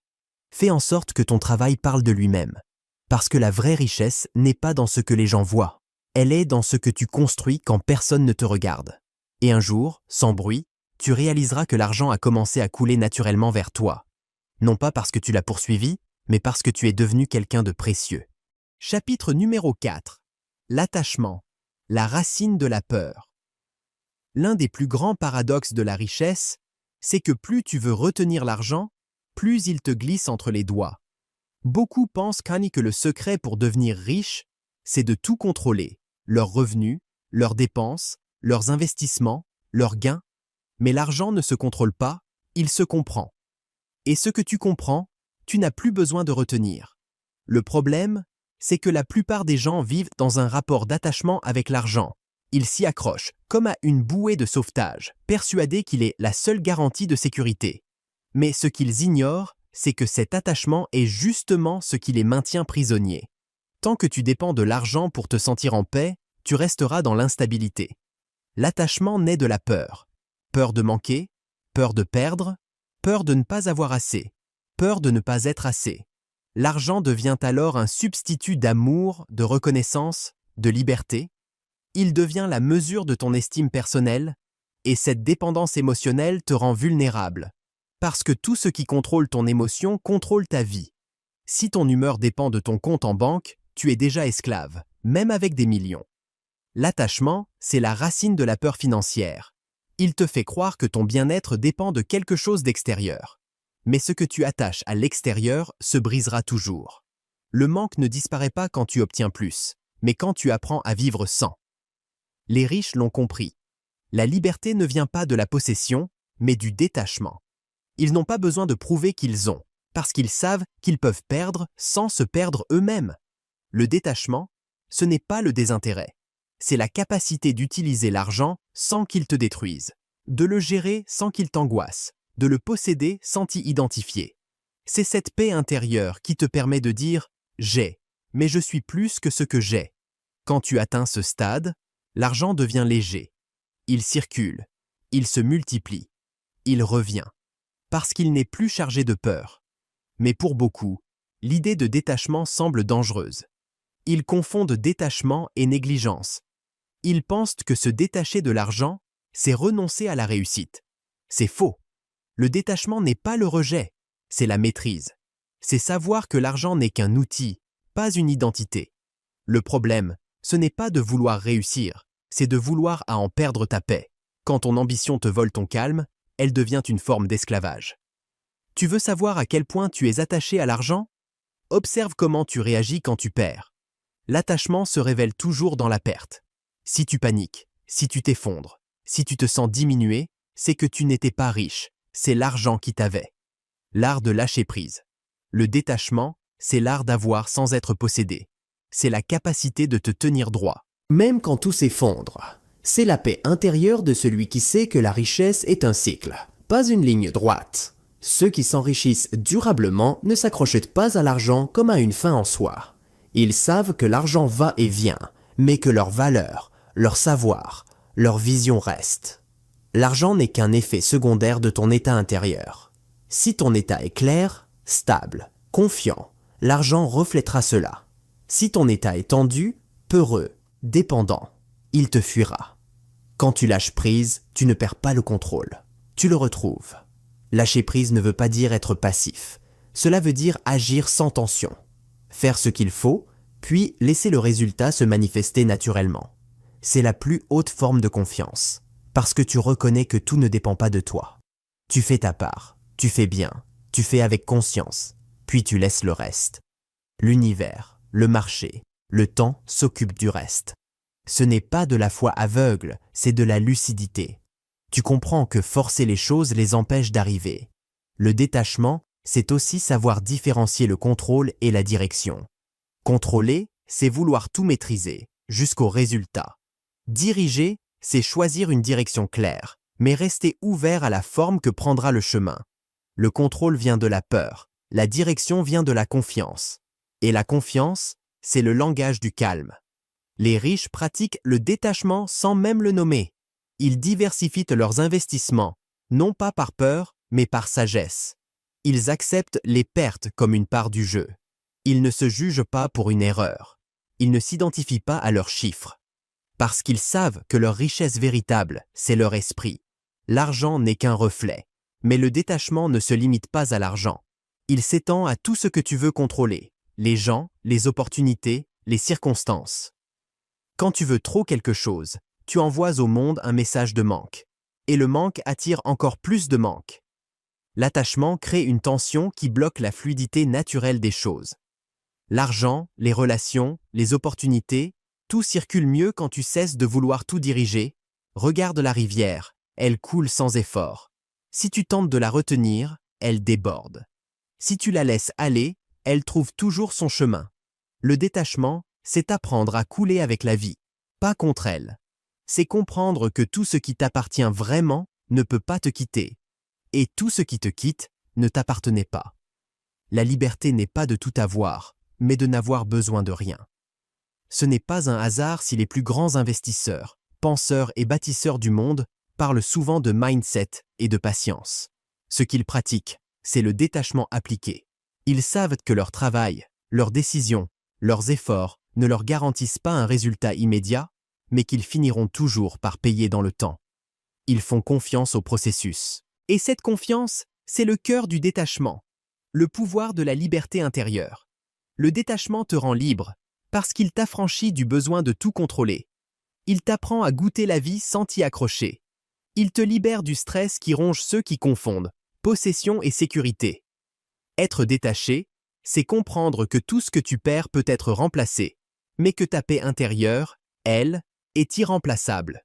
Fais en sorte que ton travail parle de lui-même. Parce que la vraie richesse n'est pas dans ce que les gens voient. Elle est dans ce que tu construis quand personne ne te regarde. Et un jour, sans bruit, tu réaliseras que l'argent a commencé à couler naturellement vers toi. Non pas parce que tu l'as poursuivi, mais parce que tu es devenu quelqu'un de précieux. Chapitre numéro 4. L'attachement, la racine de la peur. L'un des plus grands paradoxes de la richesse, c'est que plus tu veux retenir l'argent, plus il te glisse entre les doigts. Beaucoup pensent que le secret pour devenir riche, c'est de tout contrôler, leurs revenus, leurs dépenses, leurs investissements, leurs gains. Mais l'argent ne se contrôle pas, il se comprend. Et ce que tu comprends, tu n'as plus besoin de retenir. Le problème, c'est que la plupart des gens vivent dans un rapport d'attachement avec l'argent. Ils s'y accrochent, comme à une bouée de sauvetage, persuadés qu'il est la seule garantie de sécurité. Mais ce qu'ils ignorent, c'est que cet attachement est justement ce qui les maintient prisonniers. Tant que tu dépends de l'argent pour te sentir en paix, tu resteras dans l'instabilité. L'attachement naît de la peur. Peur de manquer, peur de perdre, peur de ne pas avoir assez, peur de ne pas être assez. L'argent devient alors un substitut d'amour, de reconnaissance, de liberté. Il devient la mesure de ton estime personnelle, et cette dépendance émotionnelle te rend vulnérable. Parce que tout ce qui contrôle ton émotion contrôle ta vie. Si ton humeur dépend de ton compte en banque, tu es déjà esclave, même avec des millions. L'attachement, c'est la racine de la peur financière. Il te fait croire que ton bien-être dépend de quelque chose d'extérieur. Mais ce que tu attaches à l'extérieur se brisera toujours. Le manque ne disparaît pas quand tu obtiens plus. mais quand tu apprends à vivre sans. Les riches l'ont compris. La liberté ne vient pas de la possession, mais du détachement. Ils n'ont pas besoin de prouver qu'ils ont, parce qu'ils savent qu'ils peuvent perdre sans se perdre eux-mêmes. Le détachement, ce n'est pas le désintérêt. C'est la capacité d'utiliser l'argent sans qu'il te détruise, de le gérer sans qu'il t'angoisse, de le posséder sans t'y identifier. C'est cette paix intérieure qui te permet de dire « j'ai », mais je suis plus que ce que j'ai. Quand tu atteins ce stade, l'argent devient léger. Il circule, il se multiplie, il revient, parce qu'il n'est plus chargé de peur. Mais pour beaucoup, l'idée de détachement semble dangereuse. Ils confondent détachement et négligence. Ils pensent que se détacher de l'argent, c'est renoncer à la réussite. C'est faux. Le détachement n'est pas le rejet, c'est la maîtrise. C'est savoir que l'argent n'est qu'un outil, pas une identité. Le problème, ce n'est pas de vouloir réussir, c'est de vouloir à en perdre ta paix. Quand ton ambition te vole ton calme, elle devient une forme d'esclavage. Tu veux savoir à quel point tu es attaché à l'argent? Observe comment tu réagis quand tu perds. L'attachement se révèle toujours dans la perte. Si tu paniques, si tu t'effondres, si tu te sens diminué, c'est que tu n'étais pas riche, c'est l'argent qui t'avait. L'art de lâcher prise. Le détachement, c'est l'art d'avoir sans être possédé. C'est la capacité de te tenir droit. Même quand tout s'effondre, c'est la paix intérieure de celui qui sait que la richesse est un cycle, pas une ligne droite. Ceux qui s'enrichissent durablement ne s'accrochent pas à l'argent comme à une fin en soi. Ils savent que l'argent va et vient, mais que leur valeur, leur savoir, leur vision restent. L'argent n'est qu'un effet secondaire de ton état intérieur. Si ton état est clair, stable, confiant, l'argent reflètera cela. Si ton état est tendu, peureux, dépendant, il te fuira. Quand tu lâches prise, tu ne perds pas le contrôle. Tu le retrouves. Lâcher prise ne veut pas dire être passif. Cela veut dire agir sans tension. Faire ce qu'il faut, puis laisser le résultat se manifester naturellement. C'est la plus haute forme de confiance, parce que tu reconnais que tout ne dépend pas de toi. Tu fais ta part, tu fais bien, tu fais avec conscience, puis tu laisses le reste. L'univers, le marché, le temps s'occupent du reste. Ce n'est pas de la foi aveugle, c'est de la lucidité. Tu comprends que forcer les choses les empêche d'arriver. Le détachement, c'est aussi savoir différencier le contrôle et la direction. Contrôler, c'est vouloir tout maîtriser, jusqu'au résultat. Diriger, c'est choisir une direction claire, mais rester ouvert à la forme que prendra le chemin. Le contrôle vient de la peur, la direction vient de la confiance. Et la confiance, c'est le langage du calme. Les riches pratiquent le détachement sans même le nommer. Ils diversifient leurs investissements, non pas par peur, mais par sagesse. Ils acceptent les pertes comme une part du jeu. Ils ne se jugent pas pour une erreur. Ils ne s'identifient pas à leurs chiffres. Parce qu'ils savent que leur richesse véritable, c'est leur esprit. L'argent n'est qu'un reflet. Mais le détachement ne se limite pas à l'argent. Il s'étend à tout ce que tu veux contrôler. Les gens, les opportunités, les circonstances. Quand tu veux trop quelque chose, tu envoies au monde un message de manque. Et le manque attire encore plus de manque. L'attachement crée une tension qui bloque la fluidité naturelle des choses. L'argent, les relations, les opportunités, tout circule mieux quand tu cesses de vouloir tout diriger. Regarde la rivière, elle coule sans effort. Si tu tentes de la retenir, elle déborde. Si tu la laisses aller, elle trouve toujours son chemin. Le détachement, c'est apprendre à couler avec la vie, pas contre elle. C'est comprendre que tout ce qui t'appartient vraiment ne peut pas te quitter. Et tout ce qui te quitte ne t'appartenait pas. La liberté n'est pas de tout avoir, mais de n'avoir besoin de rien. Ce n'est pas un hasard si les plus grands investisseurs, penseurs et bâtisseurs du monde parlent souvent de mindset et de patience. Ce qu'ils pratiquent, c'est le détachement appliqué. Ils savent que leur travail, leurs décisions, leurs efforts ne leur garantissent pas un résultat immédiat, mais qu'ils finiront toujours par payer dans le temps. Ils font confiance au processus. Et cette confiance, c'est le cœur du détachement, le pouvoir de la liberté intérieure. Le détachement te rend libre, parce qu'il t'affranchit du besoin de tout contrôler. Il t'apprend à goûter la vie sans t'y accrocher. Il te libère du stress qui ronge ceux qui confondent possession et sécurité. Être détaché, c'est comprendre que tout ce que tu perds peut être remplacé, mais que ta paix intérieure, elle, est irremplaçable.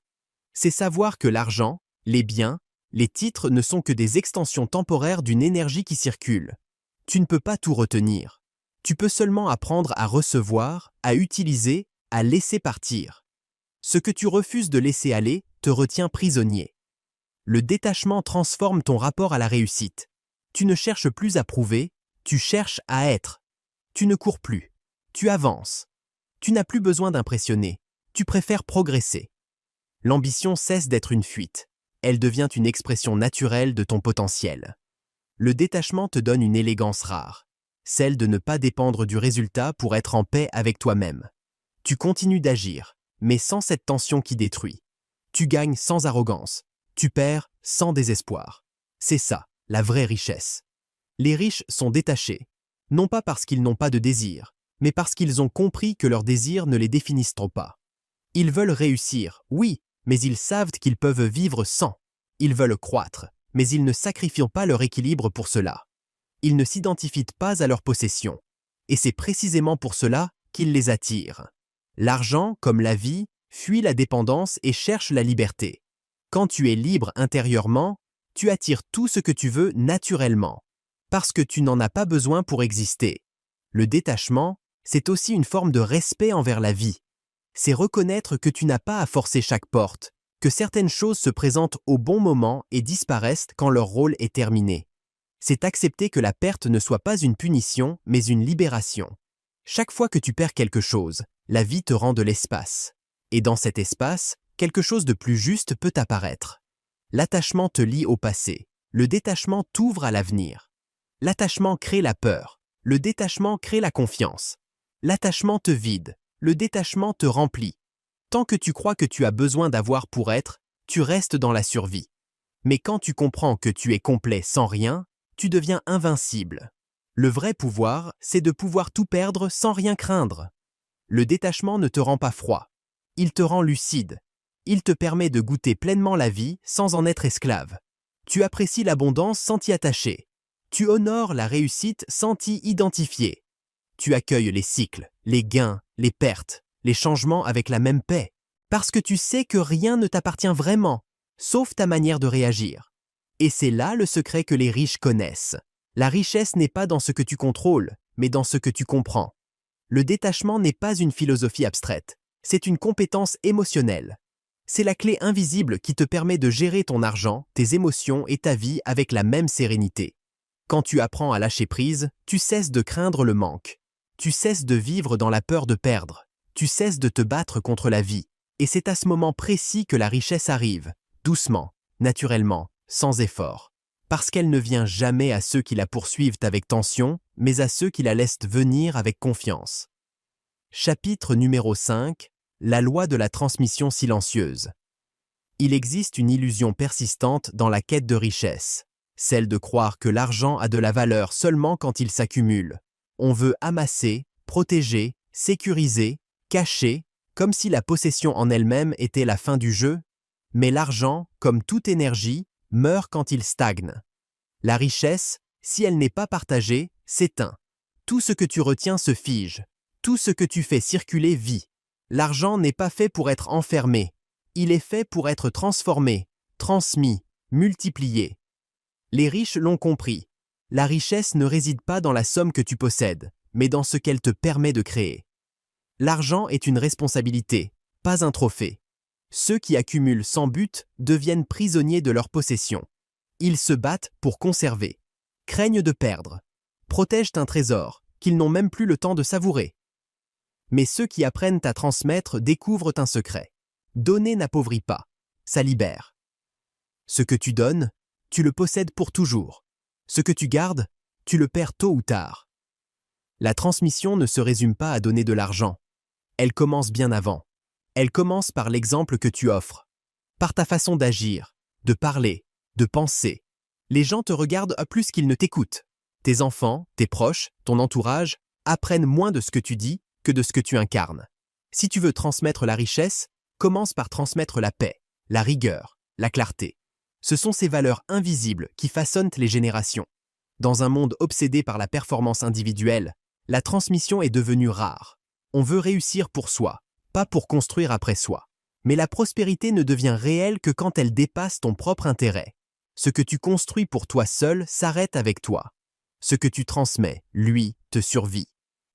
C'est savoir que l'argent, les biens, les titres ne sont que des extensions temporaires d'une énergie qui circule. Tu ne peux pas tout retenir. Tu peux seulement apprendre à recevoir, à utiliser, à laisser partir. Ce que tu refuses de laisser aller te retient prisonnier. Le détachement transforme ton rapport à la réussite. Tu ne cherches plus à prouver, tu cherches à être. Tu ne cours plus, tu avances. Tu n'as plus besoin d'impressionner, tu préfères progresser. L'ambition cesse d'être une fuite. Elle devient une expression naturelle de ton potentiel. Le détachement te donne une élégance rare, celle de ne pas dépendre du résultat pour être en paix avec toi-même. Tu continues d'agir, mais sans cette tension qui détruit. Tu gagnes sans arrogance, tu perds sans désespoir. C'est ça, la vraie richesse. Les riches sont détachés, non pas parce qu'ils n'ont pas de désir, mais parce qu'ils ont compris que leurs désirs ne les définissent trop pas. Ils veulent réussir, oui, mais ils savent qu'ils peuvent vivre sans. Ils veulent croître, mais ils ne sacrifient pas leur équilibre pour cela. Ils ne s'identifient pas à leur possession. Et c'est précisément pour cela qu'ils les attirent. L'argent, comme la vie, fuit la dépendance et cherche la liberté. Quand tu es libre intérieurement, tu attires tout ce que tu veux naturellement, parce que tu n'en as pas besoin pour exister. Le détachement, c'est aussi une forme de respect envers la vie. C'est reconnaître que tu n'as pas à forcer chaque porte, que certaines choses se présentent au bon moment et disparaissent quand leur rôle est terminé. C'est accepter que la perte ne soit pas une punition, mais une libération. Chaque fois que tu perds quelque chose, la vie te rend de l'espace. Et dans cet espace, quelque chose de plus juste peut apparaître. L'attachement te lie au passé. Le détachement t'ouvre à l'avenir. L'attachement crée la peur. Le détachement crée la confiance. L'attachement te vide. Le détachement te remplit. Tant que tu crois que tu as besoin d'avoir pour être, tu restes dans la survie. Mais quand tu comprends que tu es complet sans rien, tu deviens invincible. Le vrai pouvoir, c'est de pouvoir tout perdre sans rien craindre. Le détachement ne te rend pas froid. Il te rend lucide. Il te permet de goûter pleinement la vie sans en être esclave. Tu apprécies l'abondance sans t'y attacher. Tu honores la réussite sans t'y identifier. Tu accueilles les cycles, les gains, les pertes, les changements avec la même paix, parce que tu sais que rien ne t'appartient vraiment, sauf ta manière de réagir. Et c'est là le secret que les riches connaissent. La richesse n'est pas dans ce que tu contrôles, mais dans ce que tu comprends. Le détachement n'est pas une philosophie abstraite, c'est une compétence émotionnelle. C'est la clé invisible qui te permet de gérer ton argent, tes émotions et ta vie avec la même sérénité. Quand tu apprends à lâcher prise, tu cesses de craindre le manque. Tu cesses de vivre dans la peur de perdre. Tu cesses de te battre contre la vie. Et c'est à ce moment précis que la richesse arrive, doucement, naturellement, sans effort. Parce qu'elle ne vient jamais à ceux qui la poursuivent avec tension, mais à ceux qui la laissent venir avec confiance. Chapitre numéro 5. La loi de la transmission silencieuse. Il existe une illusion persistante dans la quête de richesse, celle de croire que l'argent a de la valeur seulement quand il s'accumule. On veut amasser, protéger, sécuriser, cacher, comme si la possession en elle-même était la fin du jeu, mais l'argent, comme toute énergie, meurt quand il stagne. La richesse, si elle n'est pas partagée, s'éteint. Tout ce que tu retiens se fige. Tout ce que tu fais circuler vit. L'argent n'est pas fait pour être enfermé. Il est fait pour être transformé, transmis, multiplié. Les riches l'ont compris. La richesse ne réside pas dans la somme que tu possèdes, mais dans ce qu'elle te permet de créer. L'argent est une responsabilité, pas un trophée. Ceux qui accumulent sans but deviennent prisonniers de leur possession. Ils se battent pour conserver, craignent de perdre, protègent un trésor qu'ils n'ont même plus le temps de savourer. Mais ceux qui apprennent à transmettre découvrent un secret. Donner n'appauvrit pas, ça libère. Ce que tu donnes, tu le possèdes pour toujours. Ce que tu gardes, tu le perds tôt ou tard. La transmission ne se résume pas à donner de l'argent. Elle commence bien avant. Elle commence par l'exemple que tu offres, par ta façon d'agir, de parler, de penser. Les gens te regardent à plus qu'ils ne t'écoutent. Tes enfants, tes proches, ton entourage apprennent moins de ce que tu dis que de ce que tu incarnes. Si tu veux transmettre la richesse, commence par transmettre la paix, la rigueur, la clarté. Ce sont ces valeurs invisibles qui façonnent les générations. Dans un monde obsédé par la performance individuelle, la transmission est devenue rare. On veut réussir pour soi, pas pour construire après soi. Mais la prospérité ne devient réelle que quand elle dépasse ton propre intérêt. Ce que tu construis pour toi seul s'arrête avec toi. Ce que tu transmets, lui, te survit.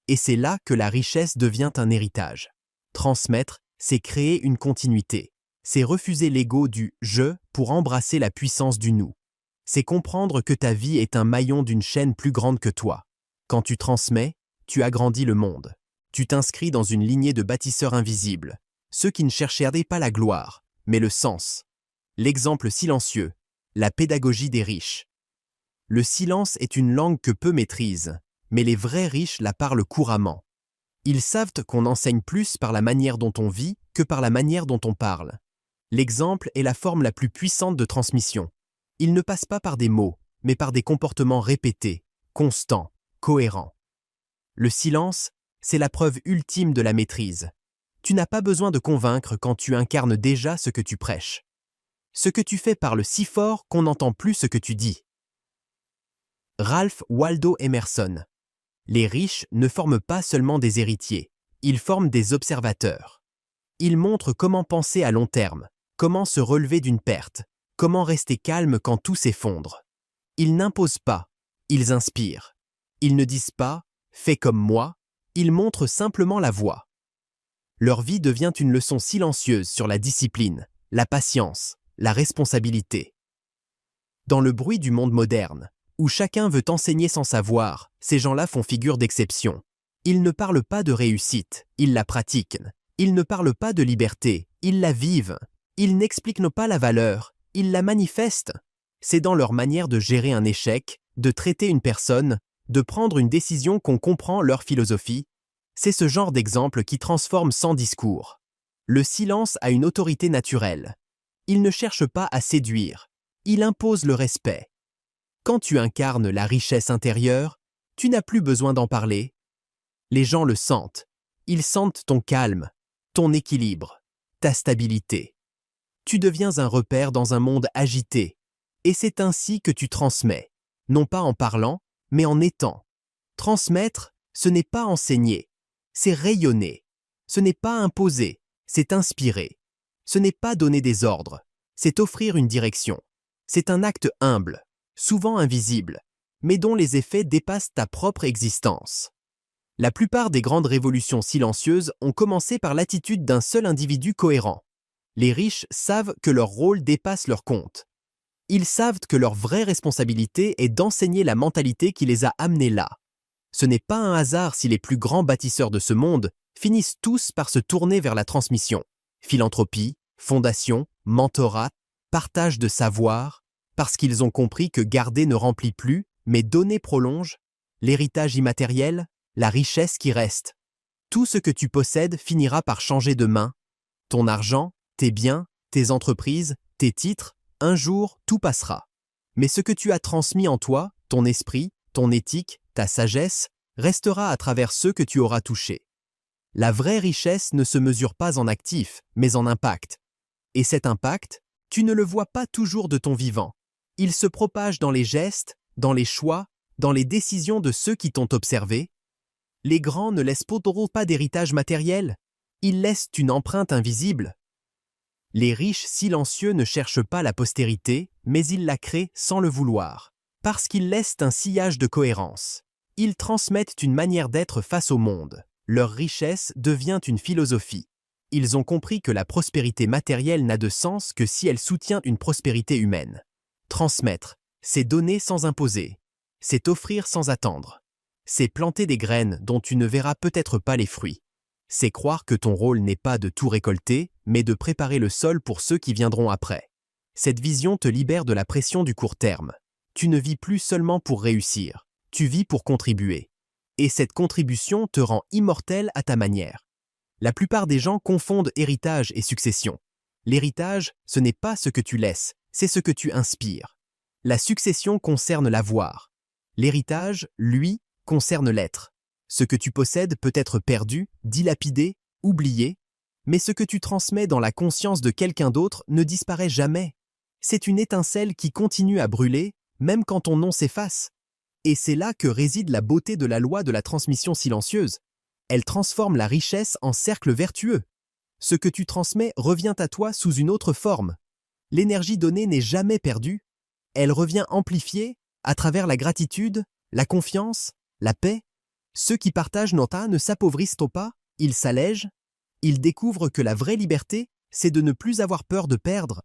Et c'est là que la richesse devient un héritage. Transmettre, c'est créer une continuité. C'est refuser l'ego du « je » pour embrasser la puissance du « nous ». C'est comprendre que ta vie est un maillon d'une chaîne plus grande que toi. Quand tu transmets, tu agrandis le monde. Tu t'inscris dans une lignée de bâtisseurs invisibles, ceux qui ne cherchaient pas la gloire, mais le sens. L'exemple silencieux, la pédagogie des riches. Le silence est une langue que peu maîtrisent, mais les vrais riches la parlent couramment. Ils savent qu'on enseigne plus par la manière dont on vit que par la manière dont on parle. L'exemple est la forme la plus puissante de transmission. Il ne passe pas par des mots, mais par des comportements répétés, constants, cohérents. Le silence, c'est la preuve ultime de la maîtrise. Tu n'as pas besoin de convaincre quand tu incarnes déjà ce que tu prêches. Ce que tu fais parle si fort qu'on n'entend plus ce que tu dis. Ralph Waldo Emerson. Les riches ne forment pas seulement des héritiers, ils forment des observateurs. Ils montrent comment penser à long terme, comment se relever d'une perte, comment rester calme quand tout s'effondre. Ils n'imposent pas, ils inspirent. Ils ne disent pas « fais comme moi », ils montrent simplement la voie. Leur vie devient une leçon silencieuse sur la discipline, la patience, la responsabilité. Dans le bruit du monde moderne, où chacun veut enseigner sans savoir, ces gens-là font figure d'exception. Ils ne parlent pas de réussite, ils la pratiquent. Ils ne parlent pas de liberté, ils la vivent. Ils n'expliquent pas la valeur, ils la manifestent. C'est dans leur manière de gérer un échec, de traiter une personne, de prendre une décision qu'on comprend leur philosophie. C'est ce genre d'exemple qui transforme sans discours. Le silence a une autorité naturelle. Il ne cherche pas à séduire, il impose le respect. Quand tu incarnes la richesse intérieure, tu n'as plus besoin d'en parler. Les gens le sentent. Ils sentent ton calme, ton équilibre, ta stabilité. Tu deviens un repère dans un monde agité. Et c'est ainsi que tu transmets, non pas en parlant, mais en étant. Transmettre, ce n'est pas enseigner, c'est rayonner. Ce n'est pas imposer, c'est inspirer. Ce n'est pas donner des ordres, c'est offrir une direction. C'est un acte humble, souvent invisible, mais dont les effets dépassent ta propre existence. La plupart des grandes révolutions silencieuses ont commencé par l'attitude d'un seul individu cohérent. Les riches savent que leur rôle dépasse leur compte. Ils savent que leur vraie responsabilité est d'enseigner la mentalité qui les a amenés là. Ce n'est pas un hasard si les plus grands bâtisseurs de ce monde finissent tous par se tourner vers la transmission. Philanthropie, fondation, mentorat, partage de savoir, parce qu'ils ont compris que garder ne remplit plus, mais donner prolonge, l'héritage immatériel, la richesse qui reste. Tout ce que tu possèdes finira par changer de main. Ton argent, tes biens, tes entreprises, tes titres, un jour, tout passera. Mais ce que tu as transmis en toi, ton esprit, ton éthique, ta sagesse, restera à travers ceux que tu auras touchés. La vraie richesse ne se mesure pas en actifs, mais en impact. Et cet impact, tu ne le vois pas toujours de ton vivant. Il se propage dans les gestes, dans les choix, dans les décisions de ceux qui t'ont observé. Les grands ne laissent pas d'héritage matériel, ils laissent une empreinte invisible. Les riches silencieux ne cherchent pas la postérité, mais ils la créent sans le vouloir, parce qu'ils laissent un sillage de cohérence. Ils transmettent une manière d'être face au monde. Leur richesse devient une philosophie. Ils ont compris que la prospérité matérielle n'a de sens que si elle soutient une prospérité humaine. Transmettre, c'est donner sans imposer. C'est offrir sans attendre. C'est planter des graines dont tu ne verras peut-être pas les fruits. C'est croire que ton rôle n'est pas de tout récolter, mais de préparer le sol pour ceux qui viendront après. Cette vision te libère de la pression du court terme. Tu ne vis plus seulement pour réussir, tu vis pour contribuer. Et cette contribution te rend immortel à ta manière. La plupart des gens confondent héritage et succession. L'héritage, ce n'est pas ce que tu laisses, c'est ce que tu inspires. La succession concerne l'avoir. L'héritage, lui, concerne l'être. Ce que tu possèdes peut être perdu, dilapidé, oublié, mais ce que tu transmets dans la conscience de quelqu'un d'autre ne disparaît jamais. C'est une étincelle qui continue à brûler, même quand ton nom s'efface. Et c'est là que réside la beauté de la loi de la transmission silencieuse. Elle transforme la richesse en cercle vertueux. Ce que tu transmets revient à toi sous une autre forme. L'énergie donnée n'est jamais perdue. Elle revient amplifiée à travers la gratitude, la confiance, la paix. Ceux qui partagent Nota ne s'appauvrissent pas, ils s'allègent. Ils découvrent que la vraie liberté, c'est de ne plus avoir peur de perdre.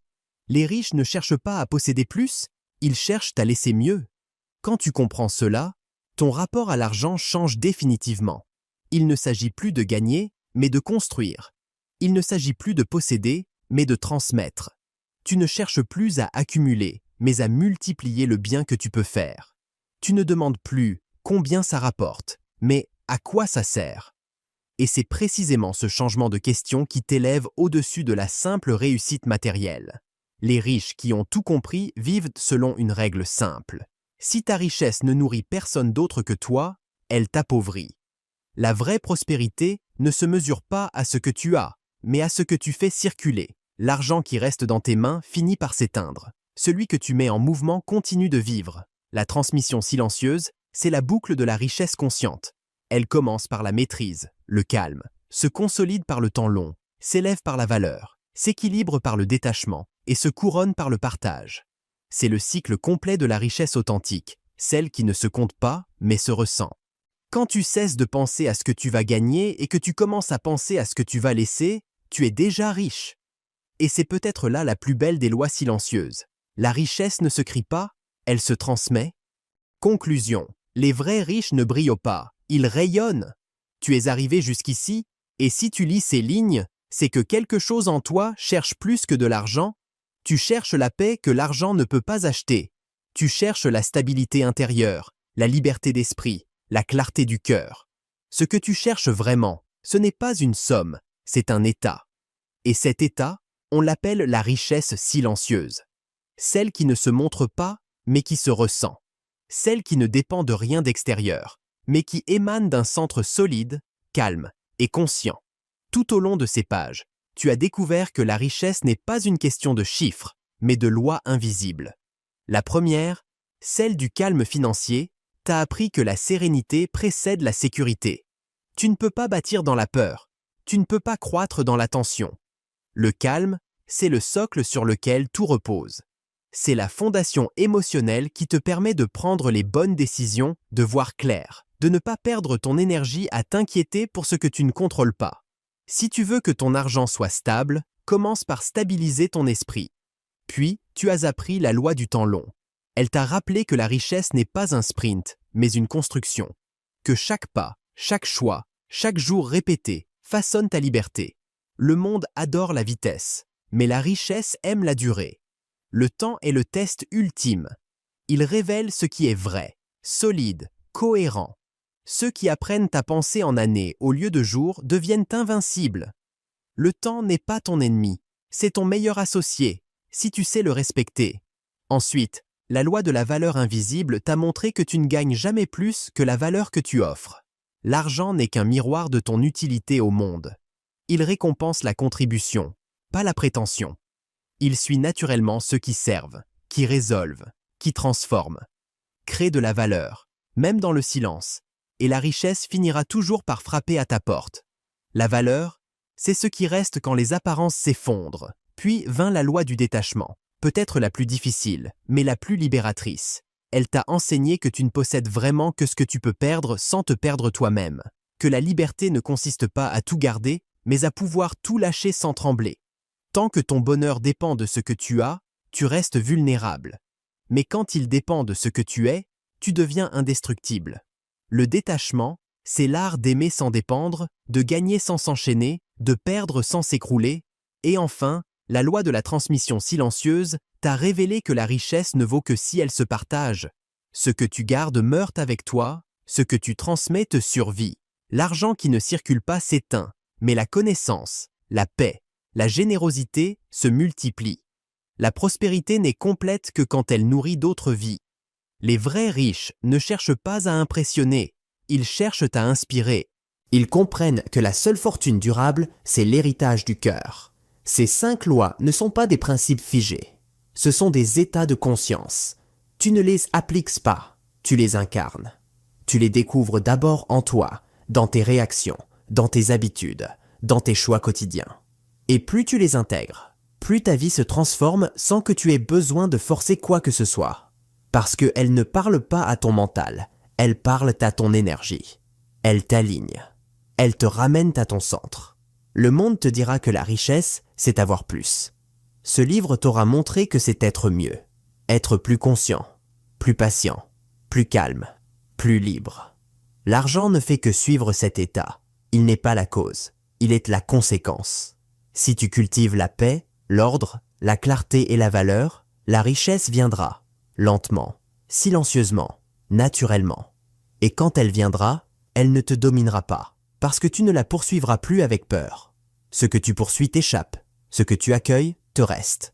Les riches ne cherchent pas à posséder plus, ils cherchent à laisser mieux. Quand tu comprends cela, ton rapport à l'argent change définitivement. Il ne s'agit plus de gagner, mais de construire. Il ne s'agit plus de posséder, mais de transmettre. Tu ne cherches plus à accumuler, mais à multiplier le bien que tu peux faire. Tu ne demandes plus combien ça rapporte, mais à quoi ça sert. Et c'est précisément ce changement de question qui t'élève au-dessus de la simple réussite matérielle. Les riches qui ont tout compris vivent selon une règle simple. Si ta richesse ne nourrit personne d'autre que toi, elle t'appauvrit. La vraie prospérité ne se mesure pas à ce que tu as, mais à ce que tu fais circuler. L'argent qui reste dans tes mains finit par s'éteindre. Celui que tu mets en mouvement continue de vivre. La transmission silencieuse, c'est la boucle de la richesse consciente. Elle commence par la maîtrise, le calme, se consolide par le temps long, s'élève par la valeur, s'équilibre par le détachement et se couronne par le partage. C'est le cycle complet de la richesse authentique, celle qui ne se compte pas, mais se ressent. Quand tu cesses de penser à ce que tu vas gagner et que tu commences à penser à ce que tu vas laisser, tu es déjà riche. Et c'est peut-être là la plus belle des lois silencieuses. La richesse ne se crie pas, elle se transmet. Conclusion. Les vrais riches ne brillent pas, ils rayonnent. Tu es arrivé jusqu'ici, et si tu lis ces lignes, c'est que quelque chose en toi cherche plus que de l'argent. Tu cherches la paix que l'argent ne peut pas acheter. Tu cherches la stabilité intérieure, la liberté d'esprit, la clarté du cœur. Ce que tu cherches vraiment, ce n'est pas une somme, c'est un état. Et cet état, on l'appelle la richesse silencieuse. Celle qui ne se montre pas, mais qui se ressent. Celle qui ne dépend de rien d'extérieur, mais qui émane d'un centre solide, calme et conscient. Tout au long de ces pages, tu as découvert que la richesse n'est pas une question de chiffres, mais de lois invisibles. La première, celle du calme financier, t'a appris que la sérénité précède la sécurité. Tu ne peux pas bâtir dans la peur, tu ne peux pas croître dans la tension. Le calme, c'est le socle sur lequel tout repose. C'est la fondation émotionnelle qui te permet de prendre les bonnes décisions, de voir clair, de ne pas perdre ton énergie à t'inquiéter pour ce que tu ne contrôles pas. Si tu veux que ton argent soit stable, commence par stabiliser ton esprit. Puis, tu as appris la loi du temps long. Elle t'a rappelé que la richesse n'est pas un sprint, mais une construction. Que chaque pas, chaque choix, chaque jour répété façonne ta liberté. Le monde adore la vitesse, mais la richesse aime la durée. Le temps est le test ultime. Il révèle ce qui est vrai, solide, cohérent. Ceux qui apprennent à penser en années au lieu de jours deviennent invincibles. Le temps n'est pas ton ennemi, c'est ton meilleur associé, si tu sais le respecter. Ensuite, la loi de la valeur invisible t'a montré que tu ne gagnes jamais plus que la valeur que tu offres. L'argent n'est qu'un miroir de ton utilité au monde. Il récompense la contribution, pas la prétention. Il suit naturellement ceux qui servent, qui résolvent, qui transforment. Crée de la valeur, même dans le silence, et la richesse finira toujours par frapper à ta porte. La valeur, c'est ce qui reste quand les apparences s'effondrent. Puis vint la loi du détachement, peut-être la plus difficile, mais la plus libératrice. Elle t'a enseigné que tu ne possèdes vraiment que ce que tu peux perdre sans te perdre toi-même, que la liberté ne consiste pas à tout garder, mais à pouvoir tout lâcher sans trembler. Tant que ton bonheur dépend de ce que tu as, tu restes vulnérable. Mais quand il dépend de ce que tu es, tu deviens indestructible. Le détachement, c'est l'art d'aimer sans dépendre, de gagner sans s'enchaîner, de perdre sans s'écrouler, et enfin, la loi de la transmission silencieuse t'a révélé que la richesse ne vaut que si elle se partage. Ce que tu gardes meurt avec toi, ce que tu transmets te survit. L'argent qui ne circule pas s'éteint, mais la connaissance, la paix, la générosité se multiplient. La prospérité n'est complète que quand elle nourrit d'autres vies. Les vrais riches ne cherchent pas à impressionner, ils cherchent à inspirer. Ils comprennent que la seule fortune durable, c'est l'héritage du cœur. Ces 5 lois ne sont pas des principes figés. Ce sont des états de conscience. Tu ne les appliques pas, tu les incarnes. Tu les découvres d'abord en toi, dans tes réactions, dans tes habitudes, dans tes choix quotidiens. Et plus tu les intègres, plus ta vie se transforme sans que tu aies besoin de forcer quoi que ce soit. Parce qu'elle ne parle pas à ton mental, elle parle à ton énergie. Elle t'aligne. Elle te ramène à ton centre. Le monde te dira que la richesse, c'est avoir plus. Ce livre t'aura montré que c'est être mieux, être plus conscient, plus patient, plus calme, plus libre. L'argent ne fait que suivre cet état. Il n'est pas la cause, il est la conséquence. Si tu cultives la paix, l'ordre, la clarté et la valeur, la richesse viendra, lentement, silencieusement, naturellement. Et quand elle viendra, elle ne te dominera pas, parce que tu ne la poursuivras plus avec peur. Ce que tu poursuis t'échappe, ce que tu accueilles te reste.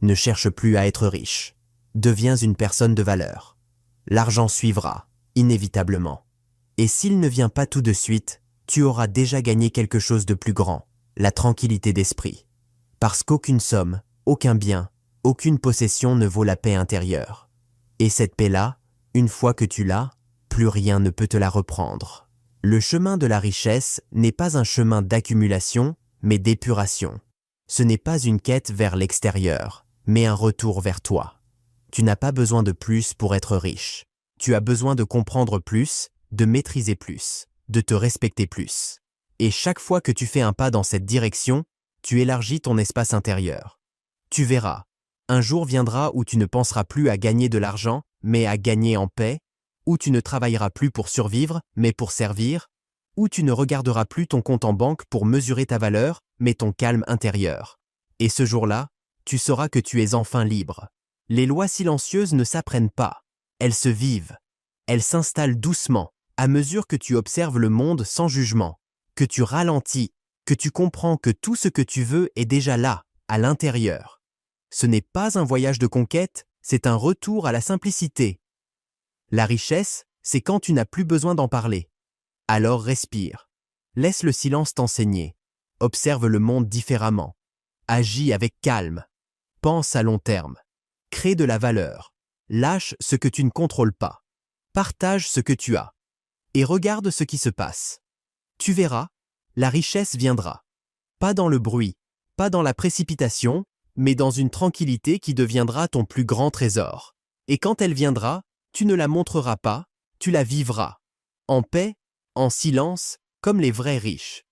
Ne cherche plus à être riche. Deviens une personne de valeur. L'argent suivra, inévitablement. Et s'il ne vient pas tout de suite, tu auras déjà gagné quelque chose de plus grand, la tranquillité d'esprit. Parce qu'aucune somme, aucun bien, aucune possession ne vaut la paix intérieure. Et cette paix-là, une fois que tu l'as, plus rien ne peut te la reprendre. Le chemin de la richesse n'est pas un chemin d'accumulation, mais d'épuration. Ce n'est pas une quête vers l'extérieur, mais un retour vers toi. Tu n'as pas besoin de plus pour être riche. Tu as besoin de comprendre plus, de maîtriser plus, de te respecter plus. Et chaque fois que tu fais un pas dans cette direction, tu élargis ton espace intérieur. Tu verras, un jour viendra où tu ne penseras plus à gagner de l'argent, mais à gagner en paix, où tu ne travailleras plus pour survivre, mais pour servir, où tu ne regarderas plus ton compte en banque pour mesurer ta valeur, mais ton calme intérieur. Et ce jour-là, tu sauras que tu es enfin libre. Les lois silencieuses ne s'apprennent pas, elles se vivent. Elles s'installent doucement, à mesure que tu observes le monde sans jugement, que tu ralentis, que tu comprends que tout ce que tu veux est déjà là, à l'intérieur. Ce n'est pas un voyage de conquête, c'est un retour à la simplicité. La richesse, c'est quand tu n'as plus besoin d'en parler. Alors respire. Laisse le silence t'enseigner. Observe le monde différemment. Agis avec calme. Pense à long terme. Crée de la valeur. Lâche ce que tu ne contrôles pas. Partage ce que tu as. Et regarde ce qui se passe. Tu verras, la richesse viendra. Pas dans le bruit, pas dans la précipitation, mais dans une tranquillité qui deviendra ton plus grand trésor. Et quand elle viendra, tu ne la montreras pas, tu la vivras. En paix, en silence, comme les vrais riches.